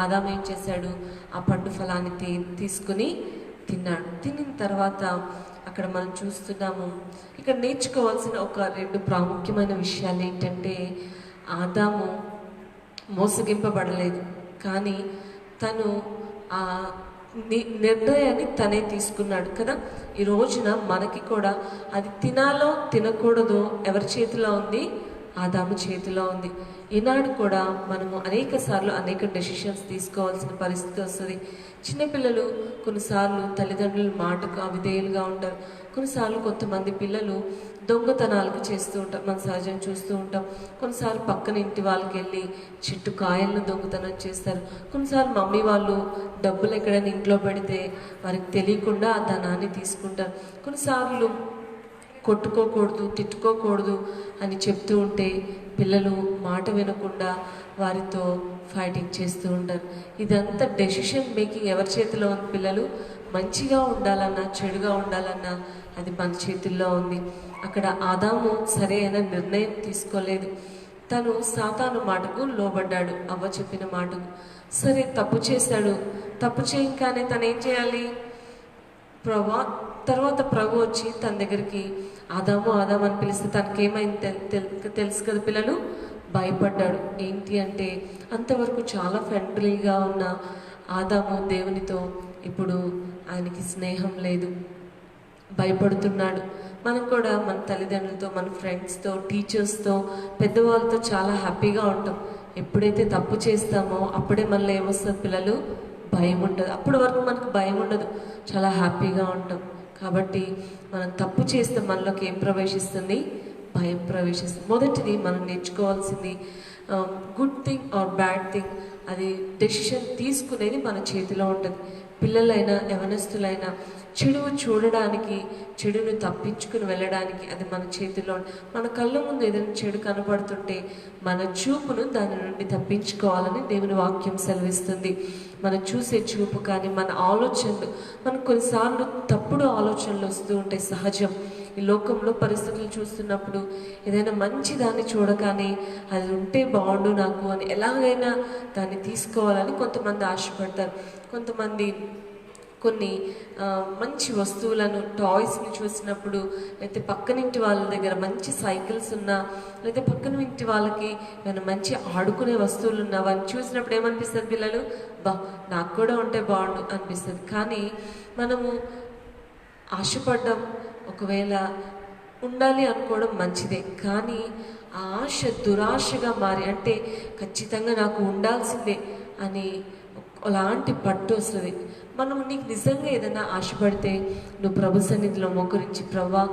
Speaker 2: ఆదాము ఏం చేశాడు? ఆ పండు ఫలాన్ని తీసుకుని తిన్నాడు. తినిన తర్వాత అక్కడ మనం చూస్తున్నాము, ఇక్కడ నేర్చుకోవాల్సిన ఒక 2 ప్రాముఖ్యమైన విషయాలు ఏంటంటే, ఆదాము మోసగింపబడలేదు. కానీ తను ఆ నిర్ణయాన్ని తనే తీసుకున్నాడు కదా. ఈ రోజున మనకి కూడా అది తినాలో తినకూడదో ఎవరి చేతిలో ఉంది? ఆదాము చేతిలో ఉంది. ఈనాడు కూడా మనము అనేక సార్లు అనేక డెసిషన్స్ తీసుకోవాల్సిన పరిస్థితి వస్తుంది. చిన్నపిల్లలు కొన్నిసార్లు తల్లిదండ్రుల మాటకు అవిధేయులుగా ఉంటారు. కొన్నిసార్లు కొంతమంది పిల్లలు దొంగతనాలకు చేస్తూ ఉంటాం, మనం సహజంగా చూస్తూ ఉంటాం. కొన్నిసార్లు పక్కన ఇంటి వాళ్ళకి వెళ్ళి చెట్టు కాయలను దొంగతనం చేస్తారు. కొన్నిసార్లు మమ్మీ వాళ్ళు డబ్బులు ఎక్కడైనా ఇంట్లో పెడితే వారికి తెలియకుండా ఆ ధనాన్ని తీసుకుంటారు. కొన్నిసార్లు కొట్టుకోకూడదు, తిట్టుకోకూడదు అని చెప్తూ ఉంటే పిల్లలు మాట వినకుండా వారితో ఫైటింగ్ చేస్తూ ఉంటారు. ఇదంతా డెసిషన్ మేకింగ్ ఎవరి చేతిలో ఉంది? పిల్లలు మంచిగా ఉండాలన్నా చెడుగా ఉండాలన్నా అది మన చేతుల్లో ఉంది. అక్కడ ఆదాము సరైన నిర్ణయం తీసుకోలేదు. తను సాతాను మాటకు లోబడ్డాడు, అవ్వ చెప్పిన మాటకు. సరే తప్పు చేశాడు. తప్పు చేయగానే తను ఏం చేయాలి? తర్వాత ప్రభు వచ్చి తన దగ్గరికి ఆదాము ఆదాము అని పిలిస్తే తనకేమైంది తెలుసు కదా పిల్లలు? భయపడ్డాడు. ఏంటి అంటే అంతవరకు చాలా ఫ్రెండ్లీగా ఉన్న ఆదాము దేవునితో ఇప్పుడు ఆయనకి స్నేహం లేదు, భయపడుతున్నాడు. మనం కూడా మన తల్లిదండ్రులతో, మన ఫ్రెండ్స్తో, టీచర్స్తో, పెద్దవాళ్ళతో చాలా హ్యాపీగా ఉంటాం. ఎప్పుడైతే తప్పు చేస్తామో అప్పుడే మళ్ళీ ఏమొస్తుంది పిల్లలు? భయం ఉంటుంది. అప్పటి వరకు మనకు భయం ఉండదు, చాలా హ్యాపీగా ఉంటాం. కాబట్టి మనం తప్పు చేస్తే మనలోకి ఏం ప్రవేశిస్తుంది? భయం ప్రవేశిస్తుంది. మొదటిది మనం నేర్చుకోవాల్సింది good thing or bad thing, అది డెసిషన్ తీసుకునేది మన చేతిలో ఉంటుంది. పిల్లలైనా యవనస్తులైనా చెడువు చూడడానికి, చెడును తప్పించుకుని వెళ్ళడానికి అది మన చేతిలో. మన కళ్ళ ముందు ఏదైనా చెడు కనపడుతుంటే మన చూపును దాని నుండి తప్పించుకోవాలని దేవుని వాక్యం సెలవిస్తుంది. మనం చూసే చూపు కానీ మన ఆలోచనలు, మనకు కొన్నిసార్లు తప్పుడు ఆలోచనలు వస్తూ ఉంటాయి, సహజం. ఈ లోకంలో పరిస్థితులు చూస్తున్నప్పుడు ఏదైనా మంచి దాన్ని చూడగానే అది ఉంటే బాగుండు నాకు అని ఎలాగైనా దాన్ని తీసుకోవాలని కొంతమంది ఆశపడతారు. కొంతమంది కొన్ని మంచి వస్తువులను, టాయ్స్ని చూసినప్పుడు, లేకపోతే పక్కనింటి వాళ్ళ దగ్గర మంచి సైకిల్స్ ఉన్నా, లేకపోతే పక్కన ఇంటి వాళ్ళకి ఏమైనా మంచి ఆడుకునే వస్తువులు ఉన్నా వాటిని చూసినప్పుడు ఏమనిపిస్తుంది పిల్లలు? నాకు కూడా ఉంటే బాగుండు అనిపిస్తుంది. కానీ మనము ఆశపడ్డం, ఒకవేళ ఉండాలి అనుకోవడం మంచిదే. కానీ ఆ ఆశ దురాశగా మారి, అంటే ఖచ్చితంగా నాకు ఉండాల్సిందే అని అలాంటి పట్టు వస్తుంది. మనం నీకు నిజంగా ఏదైనా ఆశపడితే నువ్వు ప్రభు సన్నిధిలో మోకరించి, ప్రభా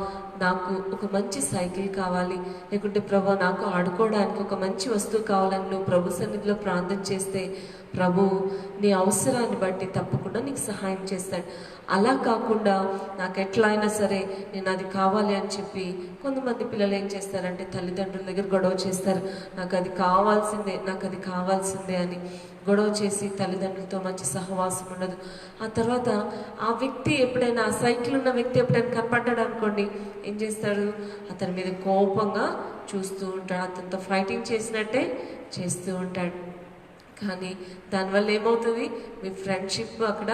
Speaker 2: నాకు ఒక మంచి సైకిల్ కావాలి, లేకుంటే ప్రభా నాకు ఆడుకోవడానికి ఒక మంచి వస్తువు కావాలని నువ్వు ప్రభు సన్నిధిలో ప్రార్థన చేస్తే ప్రభు నీ అవసరాన్ని బట్టి తప్పకుండా నీకు సహాయం చేస్తాడు. అలా కాకుండా నాకు ఎట్లా అయినా సరే నేను అది కావాలి అని చెప్పి కొంతమంది పిల్లలు ఏం చేస్తారంటే తల్లిదండ్రుల దగ్గర గొడవ చేస్తారు. నాకు అది కావాల్సిందే, నాకు అది కావాల్సిందే అని గొడవ చేసి తల్లిదండ్రులతో మంచి సహవాసం ఉండదు. ఆ తర్వాత ఆ వ్యక్తి ఎప్పుడైనా, ఆ సైకిల్ ఉన్న వ్యక్తి ఎప్పుడైనా కనపడ్డాడు అనుకోండి, ఏం చేస్తాడు? అతని మీద కోపంగా చూస్తూ ఉంటాడు, అతనితో ఫైటింగ్ చేసినట్టే చేస్తూ ఉంటాడు. కానీ దానివల్ల ఏమవుతుంది? మీ ఫ్రెండ్షిప్ అక్కడ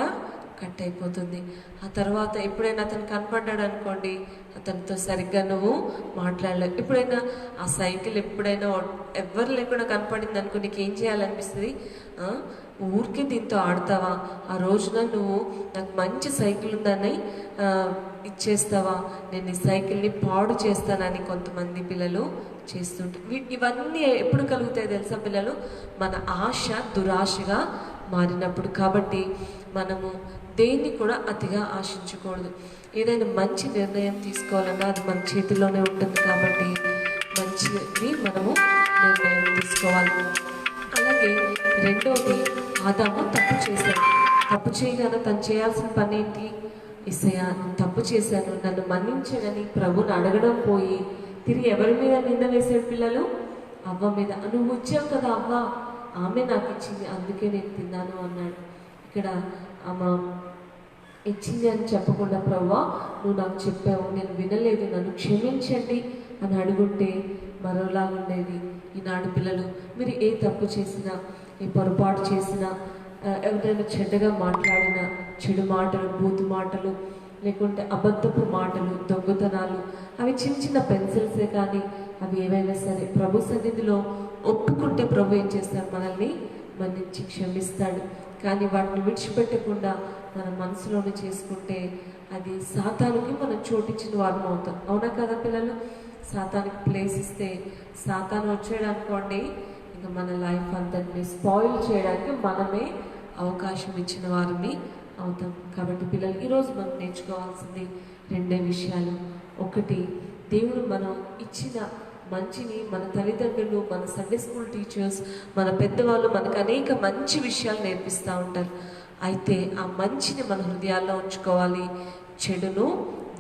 Speaker 2: కట్ అయిపోతుంది. ఆ తర్వాత ఎప్పుడైనా అతను కనపడ్డాడు అనుకోండి, అతనితో సరిగ్గా నువ్వు మాట్లాడలేవు. ఎప్పుడైనా ఆ సైకిల్ ఎప్పుడైనా ఎవరు లేకుండా కనపడింది అనుకో, నీకు ఏం చేయాలనిపిస్తుంది? ఊరికే దీంతో ఆడతావా? ఆ రోజున నువ్వు నాకు మంచి సైకిల్ ఉందని ఇచ్చేస్తావా? నేను ఈ సైకిల్ని పాడు చేస్తానని కొంతమంది పిల్లలు చేస్తుంటారు. ఇవన్నీ ఎప్పుడు కలుగుతాయి తెలుసా పిల్లలు? మన ఆశ దురాశగా మారినప్పుడు. కాబట్టి మనము దేన్ని కూడా అతిగా ఆశించకూడదు. ఏదైనా మంచి నిర్ణయం తీసుకోవాలన్నా అది మన చేతిలోనే ఉంటుంది. కాబట్టి మంచిది మనము నిర్ణయం తీసుకోవాలి. అలాగే రెండోది, ఆదాము తప్పు చేశాడు. తప్పు చేయగానే తను చేయాల్సిన పని ఏంటి? యేసయ్యా నేను తప్పు చేశాను, నన్ను మన్నించనని ప్రభుని అడగడం పోయి తిరిగి ఎవరి మీద నింద వేసాడు పిల్లలు? అవ్వ మీద. నువ్వు ఇచ్చావు కదా అవ్వ, ఆమె నాకు ఇచ్చింది అందుకే నేను తిన్నాను అన్నాడు. ఇక్కడ ఆమె ఇచ్చింది అని చెప్పకుండా ప్రభువా నువ్వు నాకు చెప్పావు, నేను వినలేదు, నన్ను క్షమించండి అని అడుగుంటే మరోలాగా ఉండేది. ఈనాడు పిల్లలు మీరు ఏ తప్పు చేసినా, ఏ పొరపాటు చేసినా, ఎవరైనా చెడ్డగా మాట్లాడినా, చెడు మాటలు, బూతు మాటలు, లేకుంటే అబద్ధపు మాటలు, దొంగతనాలు, అవి చిన్న చిన్న పెన్సిల్సే కానీ అవి ఏవైనా సరే ప్రభు సన్నిధిలో ఒప్పుకుంటే ప్రభు ఏం చేస్తారు? మనల్ని మన్నించి క్షమిస్తాడు. కానీ వాటిని విడిచిపెట్టకుండా మన మనసులోనే చేసుకుంటే అది సాతానుకి మనం చోటిచ్చిన వారం అవుతాం. అవునా కదా పిల్లలు? సాతానికి ప్లేస్ ఇస్తే సాతాను వచ్చాడు అనుకోండి, ఇంకా మన లైఫ్ అంతటిని స్పాయిల్ చేయడానికి మనమే అవకాశం ఇచ్చిన వారిని అవుతాం. కాబట్టి పిల్లలు, ఈరోజు మనం నేర్చుకోవాల్సింది 2 విషయాలు. ఒకటి, దేవుడు మనం ఇచ్చిన మంచిని మన తల్లిదండ్రులు, మన సండే స్కూల్ టీచర్స్, మన పెద్దవాళ్ళు మనకు అనేక మంచి విషయాలు నేర్పిస్తూ ఉంటారు. అయితే ఆ మంచిని మన హృదయాల్లో ఉంచుకోవాలి, చెడును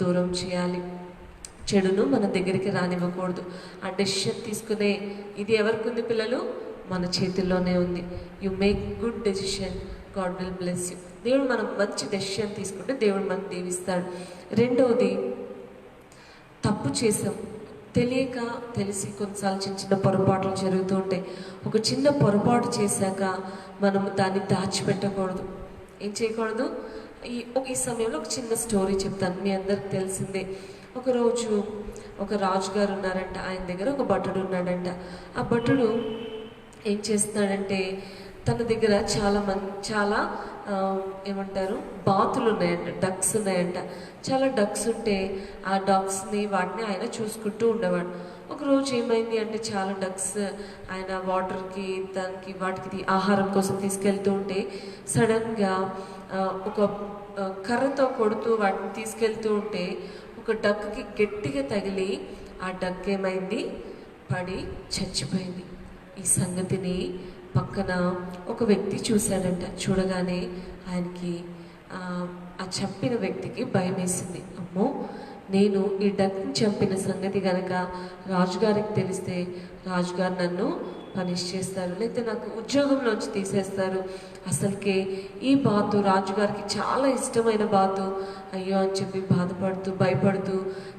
Speaker 2: దూరం చేయాలి, చెడును మన దగ్గరికి రానివ్వకూడదు. ఆ డెసిషన్ తీసుకునే ఇది ఎవరికి ఉంది పిల్లలు? మన చేతుల్లోనే ఉంది. You make good decision, God will bless you. దేవుడు మనం మంచి డెసిషన్ తీసుకుంటే దేవుడు మనకు దీవిస్తాడు. రెండవది, తప్పు చేసాం తెలియక తెలిసి కొన్నిసార్లు చిన్న చిన్న పొరపాట్లు జరుగుతూ ఉంటాయి. ఒక చిన్న పొరపాటు చేశాక మనము దాన్ని దాచిపెట్టకూడదు. ఏం చేయకూడదు? ఈ సమయంలో ఒక చిన్న స్టోరీ చెప్తాను, మీ అందరికి తెలిసిందే. ఒకరోజు ఒక రాజుగారు ఉన్నారంట, ఆయన దగ్గర ఒక భటుడు ఉన్నాడంట. ఆ భటుడు ఏం చేస్తున్నాడంటే, తన దగ్గర చాలా ఏమంటారు, బాతులు ఉన్నాయంట, డక్స్ ఉన్నాయంట. చాలా డక్స్ ఉంటే ఆ డక్స్ని వాటిని ఆయన చూసుకుంటూ ఉండేవాడు. ఒకరోజు ఏమైంది అంటే, చాలా డక్స్ ఆయన వాటర్కి వాటికి ఆహారం కోసం తీసుకెళ్తూ ఉంటే సడన్గా ఒక కర్రతో కొడుతూ వాటిని తీసుకెళ్తూ ఉంటే ఒక డక్కి గట్టిగా తగిలి ఆ డక్ ఏమైంది, పడి చచ్చిపోయింది. ఈ సంగతిని పక్కన ఒక వ్యక్తి చూశాడంట. చూడగానే ఆయనకి ఆ చంపిన వ్యక్తికి భయం వేసింది. అమ్మో, నేను ఈ డక్ని చంపిన సంగతి కనుక రాజుగారికి తెలిస్తే రాజుగారు నన్ను పనిష్ చేస్తారు, లేకపోతే నాకు ఉద్యోగంలోంచి తీసేస్తారు. అసలుకే ఈ బాతు రాజుగారికి చాలా ఇష్టమైన బాతు, అయ్యో అని చెప్పి బాధపడుతూ భయపడుతూ,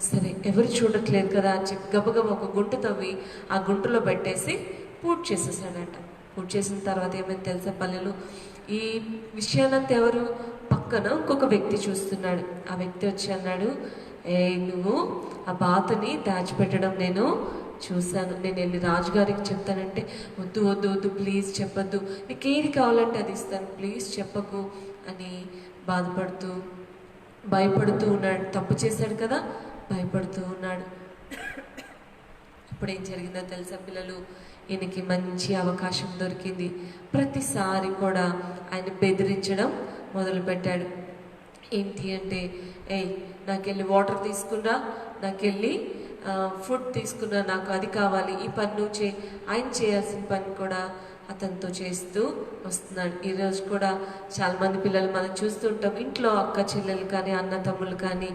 Speaker 2: సరే ఎవరు చూడట్లేదు కదా అని చెప్పి గబగబ ఒక గుంట తవ్వి ఆ గుంటలో పెట్టేసి పూర్తి చేసేసాడంట. పూర్తి చేసిన తర్వాత ఏమైంది తెలుసా పల్లెలు? ఈ విషయానంతా ఎవరు? పక్కన ఇంకొక వ్యక్తి చూస్తున్నాడు. ఆ వ్యక్తి వచ్చి అన్నాడు, నువ్వు ఆ బాతుని దాచిపెట్టడం నేను చూశాను, నేను వెళ్ళి రాజుగారికి చెప్తానంటే, వద్దు వద్దు వద్దు ప్లీజ్ చెప్పద్దు, నీకు ఏది కావాలంటే అది ఇస్తాను, ప్లీజ్ చెప్పకు అని బాధపడుతూ భయపడుతూ ఉన్నాడు. తప్పు చేశాడు కదా, భయపడుతూ ఉన్నాడు. ఇప్పుడు ఏం జరిగిందో తెలుసా పిల్లలు? ఈయనకి మంచి అవకాశం దొరికింది. ప్రతిసారి కూడా ఆయన బెదిరించడం మొదలుపెట్టాడు. ఏంటి అంటే, నాకెళ్ళి వాటర్ తీసుకున్నా, నాకెళ్ళి ఫుడ్ తీసుకున్నా, నాకు అది కావాలి, ఈ పని నువ్వు చేయి. ఆయన చేయాల్సిన పని కూడా అతనితో చేస్తూ వస్తున్నాడు. ఈరోజు కూడా చాలామంది పిల్లలు మనం చూస్తూ ఉంటాం. ఇంట్లో అక్క చెల్లెలు కానీ, అన్న తమ్ముళ్ళు కానీ,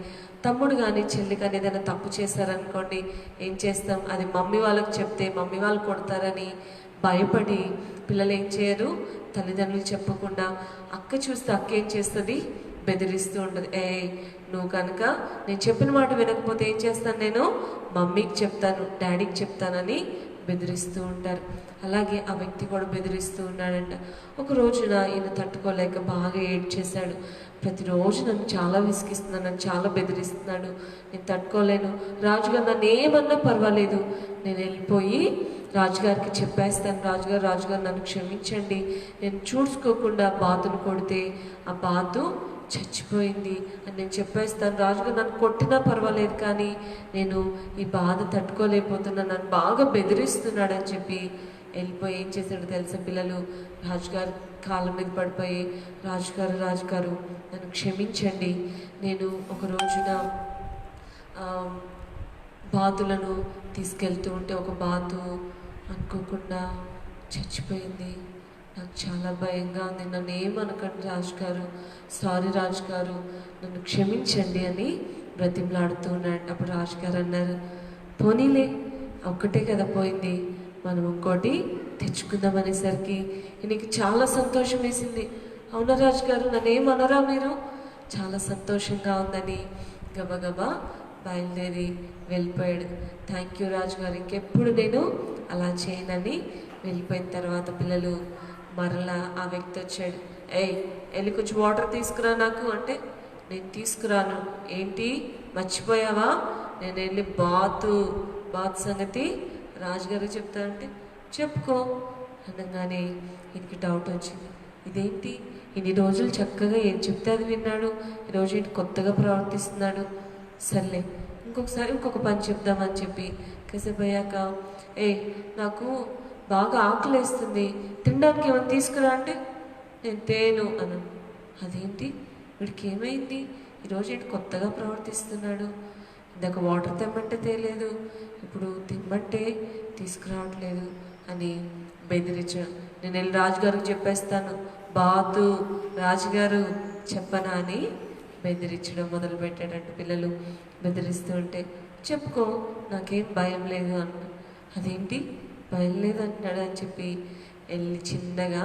Speaker 2: తమ్ముడు కానీ చెల్లి కానీ ఏదైనా తప్పు చేశారనుకోండి, ఏం చేస్తాం? అది మమ్మీ వాళ్ళకి చెప్తే మమ్మీ వాళ్ళు కొడతారని భయపడి పిల్లలు ఏం చేయరు, తల్లిదండ్రులు చెప్పకుండా. అక్క చూస్తే అక్క ఏం చేస్తుంది? బెదిరిస్తూ ఉంటుంది. నువ్వు కనుక నేను చెప్పిన మాట వినకపోతే ఏం చేస్తాను, నేను మమ్మీకి చెప్తాను, డాడీకి చెప్తానని బెదిరిస్తూ ఉంటారు. అలాగే ఆ వ్యక్తి కూడా బెదిరిస్తూ ఉన్నాడంట. ఒక రోజున ఈయన తట్టుకోలేక బాగా ఏడ్చేశాడు. ప్రతిరోజు నన్ను చాలా విసిగిస్తున్నాడు, నన్ను చాలా బెదిరిస్తున్నాడు, నేను తట్టుకోలేను, రాజుగారు నన్ను ఏమన్నా పర్వాలేదు, నేను వెళ్ళిపోయి రాజుగారికి చెప్పేస్తాను, రాజుగారు నన్ను క్షమించండి, నేను చూసుకోకుండా బాతును కొడితే ఆ బాతు చచ్చిపోయింది అని నేను చెప్పేస్తాను, రాజుగారు నన్ను కొట్టినా పర్వాలేదు కానీ నేను ఈ బాధ తట్టుకోలేకపోతున్నా, నన్ను బాగా బెదిరిస్తున్నాడు అని చెప్పి వెళ్ళిపోయి ఏం చేశాడు తెలుసా పిల్లలు? రాజుగారు కాళ్ళ మీద పడిపోయి, రాజుగారు నన్ను క్షమించండి, నేను ఒక రోజున బాతులను తీసుకెళ్తూ ఉంటే ఒక బాతు అనుకోకుండా చచ్చిపోయింది, నాకు చాలా భయంగా ఉంది, నన్ను ఏమనకండి రాజుగారు, సారీ రాజుగారు, నన్ను క్షమించండి అని బ్రతిమలాడుతూ ఉన్నాడు. అప్పుడు రాజుగారు అన్నారు, పోనీలే ఒక్కటే కదా పోయింది, మనం ఇంకోటి తెచ్చుకుందాం అనేసరికి నీకు చాలా సంతోషం వేసింది. అవునా రాజుగారు, నన్ను ఏమనరా మీరు? చాలా సంతోషంగా ఉందని గబగబా బయలుదేరి వెళ్ళిపోయాడు. థ్యాంక్ యూ రాజుగారు, ఇంకెప్పుడు నేను అలా చేయనని వెళ్ళిపోయిన తర్వాత పిల్లలు మరలా ఆ వ్యక్తి వచ్చాడు. వెళ్ళి కొంచెం వాటర్ తీసుకురా నాకు అంటే, నేను తీసుకురాను. ఏంటి మర్చిపోయావా? నేను వెళ్ళి బాతు సంగతి రాజుగారికి చెప్తానంటే, చెప్పుకో అనగానే ఈయనకి డౌట్ వచ్చింది. ఇదేంటి ఇన్ని రోజులు చక్కగా ఏం చెప్తే అది విన్నాడు, ఈరోజు ఏంటి కొత్తగా ప్రవర్తిస్తున్నాడు. సర్లే ఇంకొక పని చెప్దామని చెప్పి కాసేపు అయ్యాక, నాకు బాగా ఆకలేస్తుంది, తినడానికి ఏమైనా తీసుకురా అంటే నేను తేను అన్నాను. అదేంటి వీడికి ఏమైంది, ఈరోజు ఏంటి కొత్తగా ప్రవర్తిస్తున్నాడు, ఇందాక వాటర్ తెమ్మంటే తేలేదు, ఇప్పుడు తిమ్మంటే తీసుకురావట్లేదు అని బెదిరించాడు. నేను వెళ్ళి రాజుగారికి చెప్పేస్తాను, బాతు రాజుగారు చెప్పనా అని బెదిరించడం మొదలుపెట్టాడంట. పిల్లలు బెదిరిస్తూ ఉంటే చెప్పుకో నాకేం భయం లేదు అన్న. అదేంటి భయం లేదు అంటున్నాడు అని చెప్పి వెళ్ళి చిన్నగా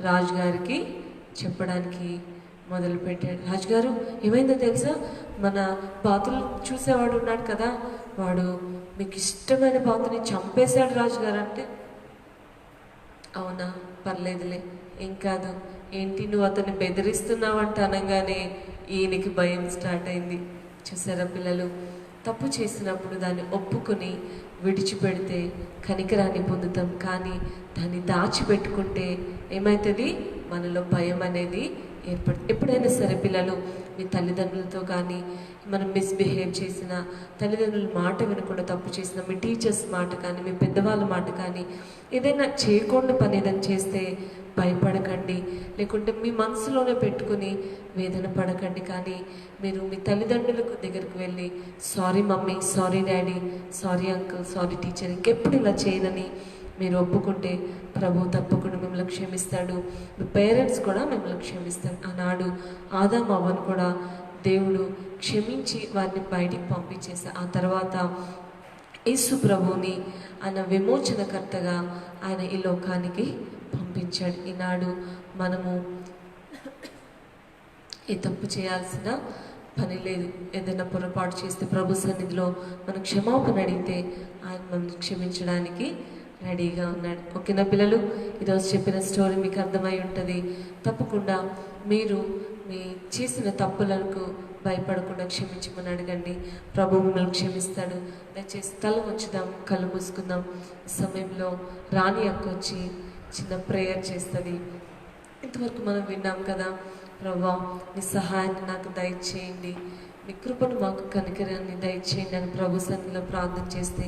Speaker 2: రాజుగారికి చెప్పడానికి మొదలుపెట్టాడు. రాజుగారు ఏమైందో తెలుసా, మన బాతులు చూసేవాడు ఉన్నాడు కదా, వాడు మీకు ఇష్టమైన బాతుని చంపేశాడు రాజుగారు అంటే, అవునా పర్లేదులే ఏం కాదు, ఏంటి నువ్వు అతన్ని బెదిరిస్తున్నావంట అనగానే ఈయనకి భయం స్టార్ట్ అయింది. చూసారా పిల్లలు, తప్పు చేసినప్పుడు దాన్ని ఒప్పుకొని విడిచిపెడితే కనికరాన్ని పొందుతాం, కానీ దాన్ని దాచిపెట్టుకుంటే ఏమవుతుంది, మనలో భయం అనేది ఎప్పుడైనా సరే పిల్లలు మీ తల్లిదండ్రులతో కానీ మనం మిస్బిహేవ్ చేసిన, తల్లిదండ్రుల మాట వినకుండా తప్పు చేసిన, మీ టీచర్స్ మాట కానీ మీ పెద్దవాళ్ళ మాట కానీ ఏదైనా చేయకుండా పని ఏదైనా చేస్తే భయపడకండి, లేకుంటే మీ మనసులోనే పెట్టుకుని వేదన పడకండి. కానీ మీరు మీ తల్లిదండ్రులకు దగ్గరికి వెళ్ళి sorry mummy, sorry daddy, sorry uncle, sorry teacher, ఇంకెప్పుడు ఇలా చేయనని మీరు ఒప్పుకుంటే ప్రభు తప్పకుండా మిమ్మల్ని క్షమిస్తాడు. మీ పేరెంట్స్ కూడా మిమ్మల్ని క్షమిస్తాడు. ఆనాడు ఆదాము అవ్వను కూడా దేవుడు క్షమించి వారిని బయటికి పంపించేశారు. ఆ తర్వాత యేసు ప్రభువుని ఆయన విమోచనకర్తగా ఆయన ఈ లోకానికి పంపించాడు. ఈనాడు మనము ఏ తప్పు చేయాల్సిన పని లేదు. ఏదైనా పొరపాటు చేస్తే ప్రభు సన్నిధిలో మనం క్షమాపణ అడిగితే ఆయన మనల్ని క్షమించడానికి రెడీగా ఉన్నాడు. ఓకేనా పిల్లలు, ఈరోజు చెప్పిన స్టోరీ మీకు అర్థమై ఉంటుంది. తప్పకుండా మీరు మీ చేసిన తప్పులకు భయపడకుండా క్షమించమని అడగండి, ప్రభు మిమ్మల్ని క్షమిస్తాడు. దయచేసి తల ఉంచుదాం, కళ్ళు మూసుకుందాం. ఈ సమయంలో రాణి అక్క వచ్చి చిన్న ప్రేయర్ చేస్తుంది. ఇంతవరకు మనం విన్నాం కదా, ప్రభువా మీ సహాయాన్ని నాకు దయచేయండి, మీ కృపను మాకు కనికరాన్ని దయచేయండి అని ప్రభు సన్నిధిలో ప్రార్థన చేస్తే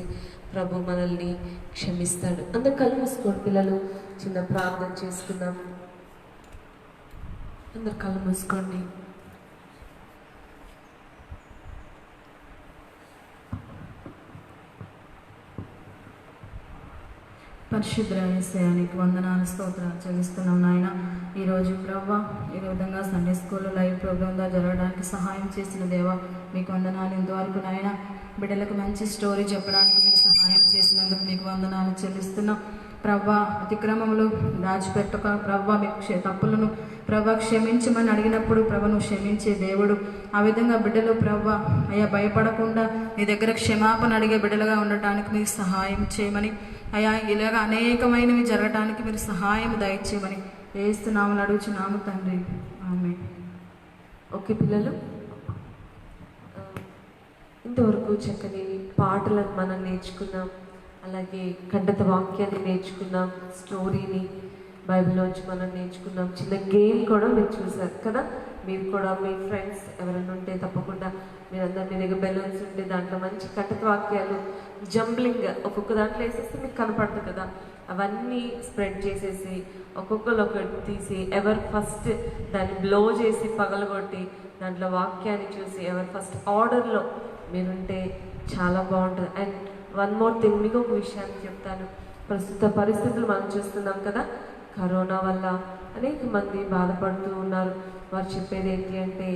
Speaker 2: ప్రభు మనల్ని క్షమిస్తాడు. అందరు కళ్ళు మూసుకోండి పిల్లలు, చిన్న ప్రార్థన చేసుకుందాం. అందరు కళ్ళు మూసుకోండి.
Speaker 6: పరిశుద్ధ యేసయ్యానికి వందనాలు స్తోత్రాలు చెల్లిస్తున్నాం నాయన. ఈరోజు ప్రవ్వా ఈ విధంగా సండే స్కూల్లో లైవ్ ప్రోగ్రామ్గా జరగడానికి సహాయం చేసిన దేవా మీకు వందనాలు. ఇంతవరకు నాయన బిడ్డలకు మంచి స్టోరీ చెప్పడానికి మీరు సహాయం చేసినందుకు మీకు వందనాలు చెల్లిస్తున్నాం. ప్రవ్వా అతిక్రమములు దాచిపెట్టక ప్రవ్వా మీకు తప్పులను ప్రవ్వా క్షమించమని అడిగినప్పుడు ప్రభు నువ్వు క్షమించే దేవుడు. ఆ విధంగా బిడ్డలు ప్రవ్వా అయ్యా భయపడకుండా నీ దగ్గర క్షమాపణ అడిగే బిడ్డలుగా ఉండటానికి మీరు సహాయం చేయమని, అయ్యా ఇలాగ అనేకమైనవి జరగడానికి మీరు సహాయం దయచేయమని ఏస్తున్నామని అడుగుచున్నాము తండ్రి, ఆమేన్.
Speaker 2: ఓకే పిల్లలు, ఇంతవరకు చక్కని పాటలను మనం నేర్చుకున్నాం, అలాగే ఖండిత వాక్యాన్ని నేర్చుకున్నాం, స్టోరీని బైబిల్లోంచి మనం నేర్చుకున్నాం, చిన్న గేమ్ కూడా మీరు చూసారు కదా. మీరు కూడా మీ ఫ్రెండ్స్ ఎవరైనా ఉంటే తప్పకుండా మీరందరూ మీ దగ్గర బెలూన్స్ ఉంటే దాంట్లో మంచి ఖండిత వాక్యాలు జంబ్లింగ్ ఒక్కొక్క దాంట్లో వేసేస్తే మీకు కనపడుతుంది కదా, అవన్నీ స్ప్రెడ్ చేసేసి ఒక్కొక్కరు ఒకటి తీసి ఎవరు ఫస్ట్ దాన్ని బ్లో చేసి పగలగొట్టి దాంట్లో వాక్యాన్ని చూసి ఎవరు ఫస్ట్ ఆర్డర్లో మీరుంటే చాలా బాగుంటుంది. అండ్ వన్ మోర్ థింగ్, మీకు ఒక విషయాన్ని చెప్తాను. ప్రస్తుత పరిస్థితులు మనం చూస్తున్నాం కదా, కరోనా వల్ల అనేక మంది బాధపడుతూ ఉన్నారు. వారు చెప్పేది ఏంటి అంటే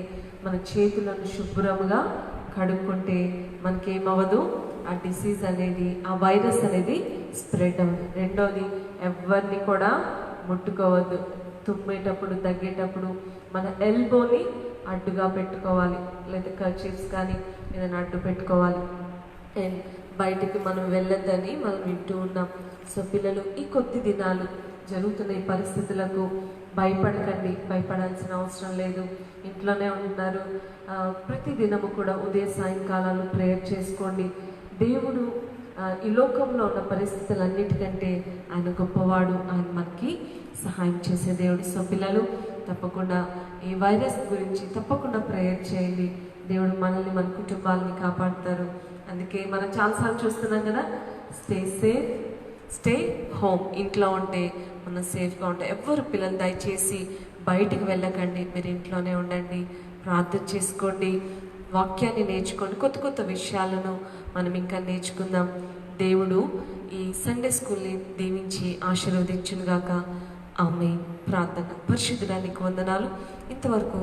Speaker 2: మన చేతులను శుభ్రంగా కడుక్కుంటే మనకేమవ్వదు, ఆ డిసీజ్ అనేది, ఆ వైరస్ అనేది స్ప్రెడ్ అవ్వదు. రెండోది, ఎవరిని కూడా ముట్టుకోవద్దు. తుమ్మేటప్పుడు దగ్గేటప్పుడు మన ఎల్బోని అడ్డుగా పెట్టుకోవాలి, లేదా కర్చీఫ్స్ కానీ ఏదైనా అడ్డు పెట్టుకోవాలి. అండ్ బయటికి మనం వెళ్ళొద్దని మనం వింటూ ఉన్నాం. సో పిల్లలు, ఈ కొద్ది దినాలు జరుగుతున్న ఈ పరిస్థితులకు భయపడకండి, భయపడాల్సిన అవసరం లేదు. ఇంట్లోనే ఉంటున్నారు, ప్రతి దినము కూడా ఉదయ సాయంకాలాలు ప్రేయర్ చేసుకోండి. దేవుడు ఈ లోకంలో ఉన్న పరిస్థితులన్నిటికంటే ఆయన గొప్పవాడు. ఆయన మనకి సహాయం చేసే దేవుడు. సో పిల్లలు తప్పకుండా ఈ వైరస్ గురించి తప్పకుండా ప్రేయర్ చేయండి. దేవుడు మనల్ని మన కుటుంబాలని కాపాడుతారు. అందుకే మనం చాలాసార్లు చూస్తున్నాం కదా, స్టే సేఫ్, స్టే హోమ్. ఇంట్లో ఉంటే మనం సేఫ్గా ఉంటాం. ఎవ్వరు పిల్లలు దయచేసి బయటికి వెళ్ళకండి, మీరు ఇంట్లోనే ఉండండి, ప్రార్థన చేసుకోండి, వాక్యాన్ని నేర్చుకోండి. కొత్త కొత్త విషయాలను మనం ఇంకా నేర్చుకుందాం. దేవుడు ఈ సండే స్కూల్ని దీవించి ఆశీర్వదించునుగాక. ఆమేన్. ప్రార్థన. పరిశుద్ధుడా నీకు వందనాలు, ఇంతవరకు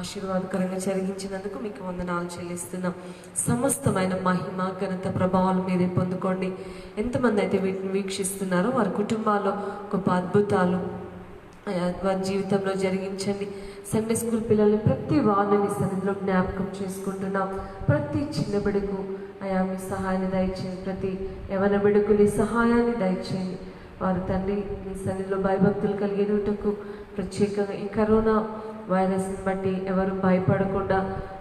Speaker 2: ఆశీర్వాదకరంగా జరిగించినందుకు మీకు వందనాలు చెల్లిస్తున్నాం. సమస్తమైన మహిమ ఘనత ప్రభావాలు మీరే పొందుకోండి. ఎంతమంది అయితే వీటిని వీక్షిస్తున్నారో వారి కుటుంబాల్లో గొప్ప అద్భుతాలు వారి జీవితంలో జరిగించండి. సండే స్కూల్ పిల్లల్ని ప్రతి వారిని సన్నిధిలో జ్ఞాపకం చేసుకుంటున్నాం. ప్రతి చిన్న బిడ్డకు అయా మీ సహాయాన్ని దయచేయండి. ప్రతి యవన బిడ్డకు నీ సహాయాన్ని దయచేయండి. వారు తండ్రి మీ సన్నిధిలో భయభక్తులు కలిగినట్టుకు ప్రత్యేకంగా ఈ కరోనా వైరస్ని బట్టి ఎవరు భయపడకుండా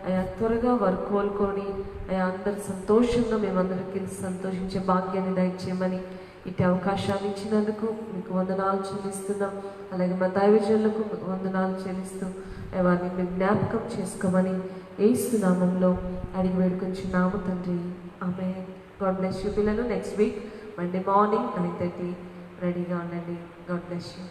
Speaker 2: అయా త్వరగా వారు కోలుకొని అయా అందరు సంతోషంగా మేమందరికీ సంతోషించే భాగ్యాన్ని దయచేయమని ఇటు అవకాశాన్ని ఇచ్చినందుకు మీకు వందనాలు చెల్లిస్తున్నాం. అలాగే మా దైవజనులకు మీకు వందనాలు చెల్లిస్తూ వారిని మీరు జ్ఞాపకం చేసుకోమని యేసు నామంలో అడిగి వేడుకొంచున్నాము తండ్రి. ఆమేన్. గాడ్ బ్లెస్ యూ పిల్లలు. నెక్స్ట్ వీక్ మండే మార్నింగ్ 9:30 రెడీగా ఉండండి. God bless you.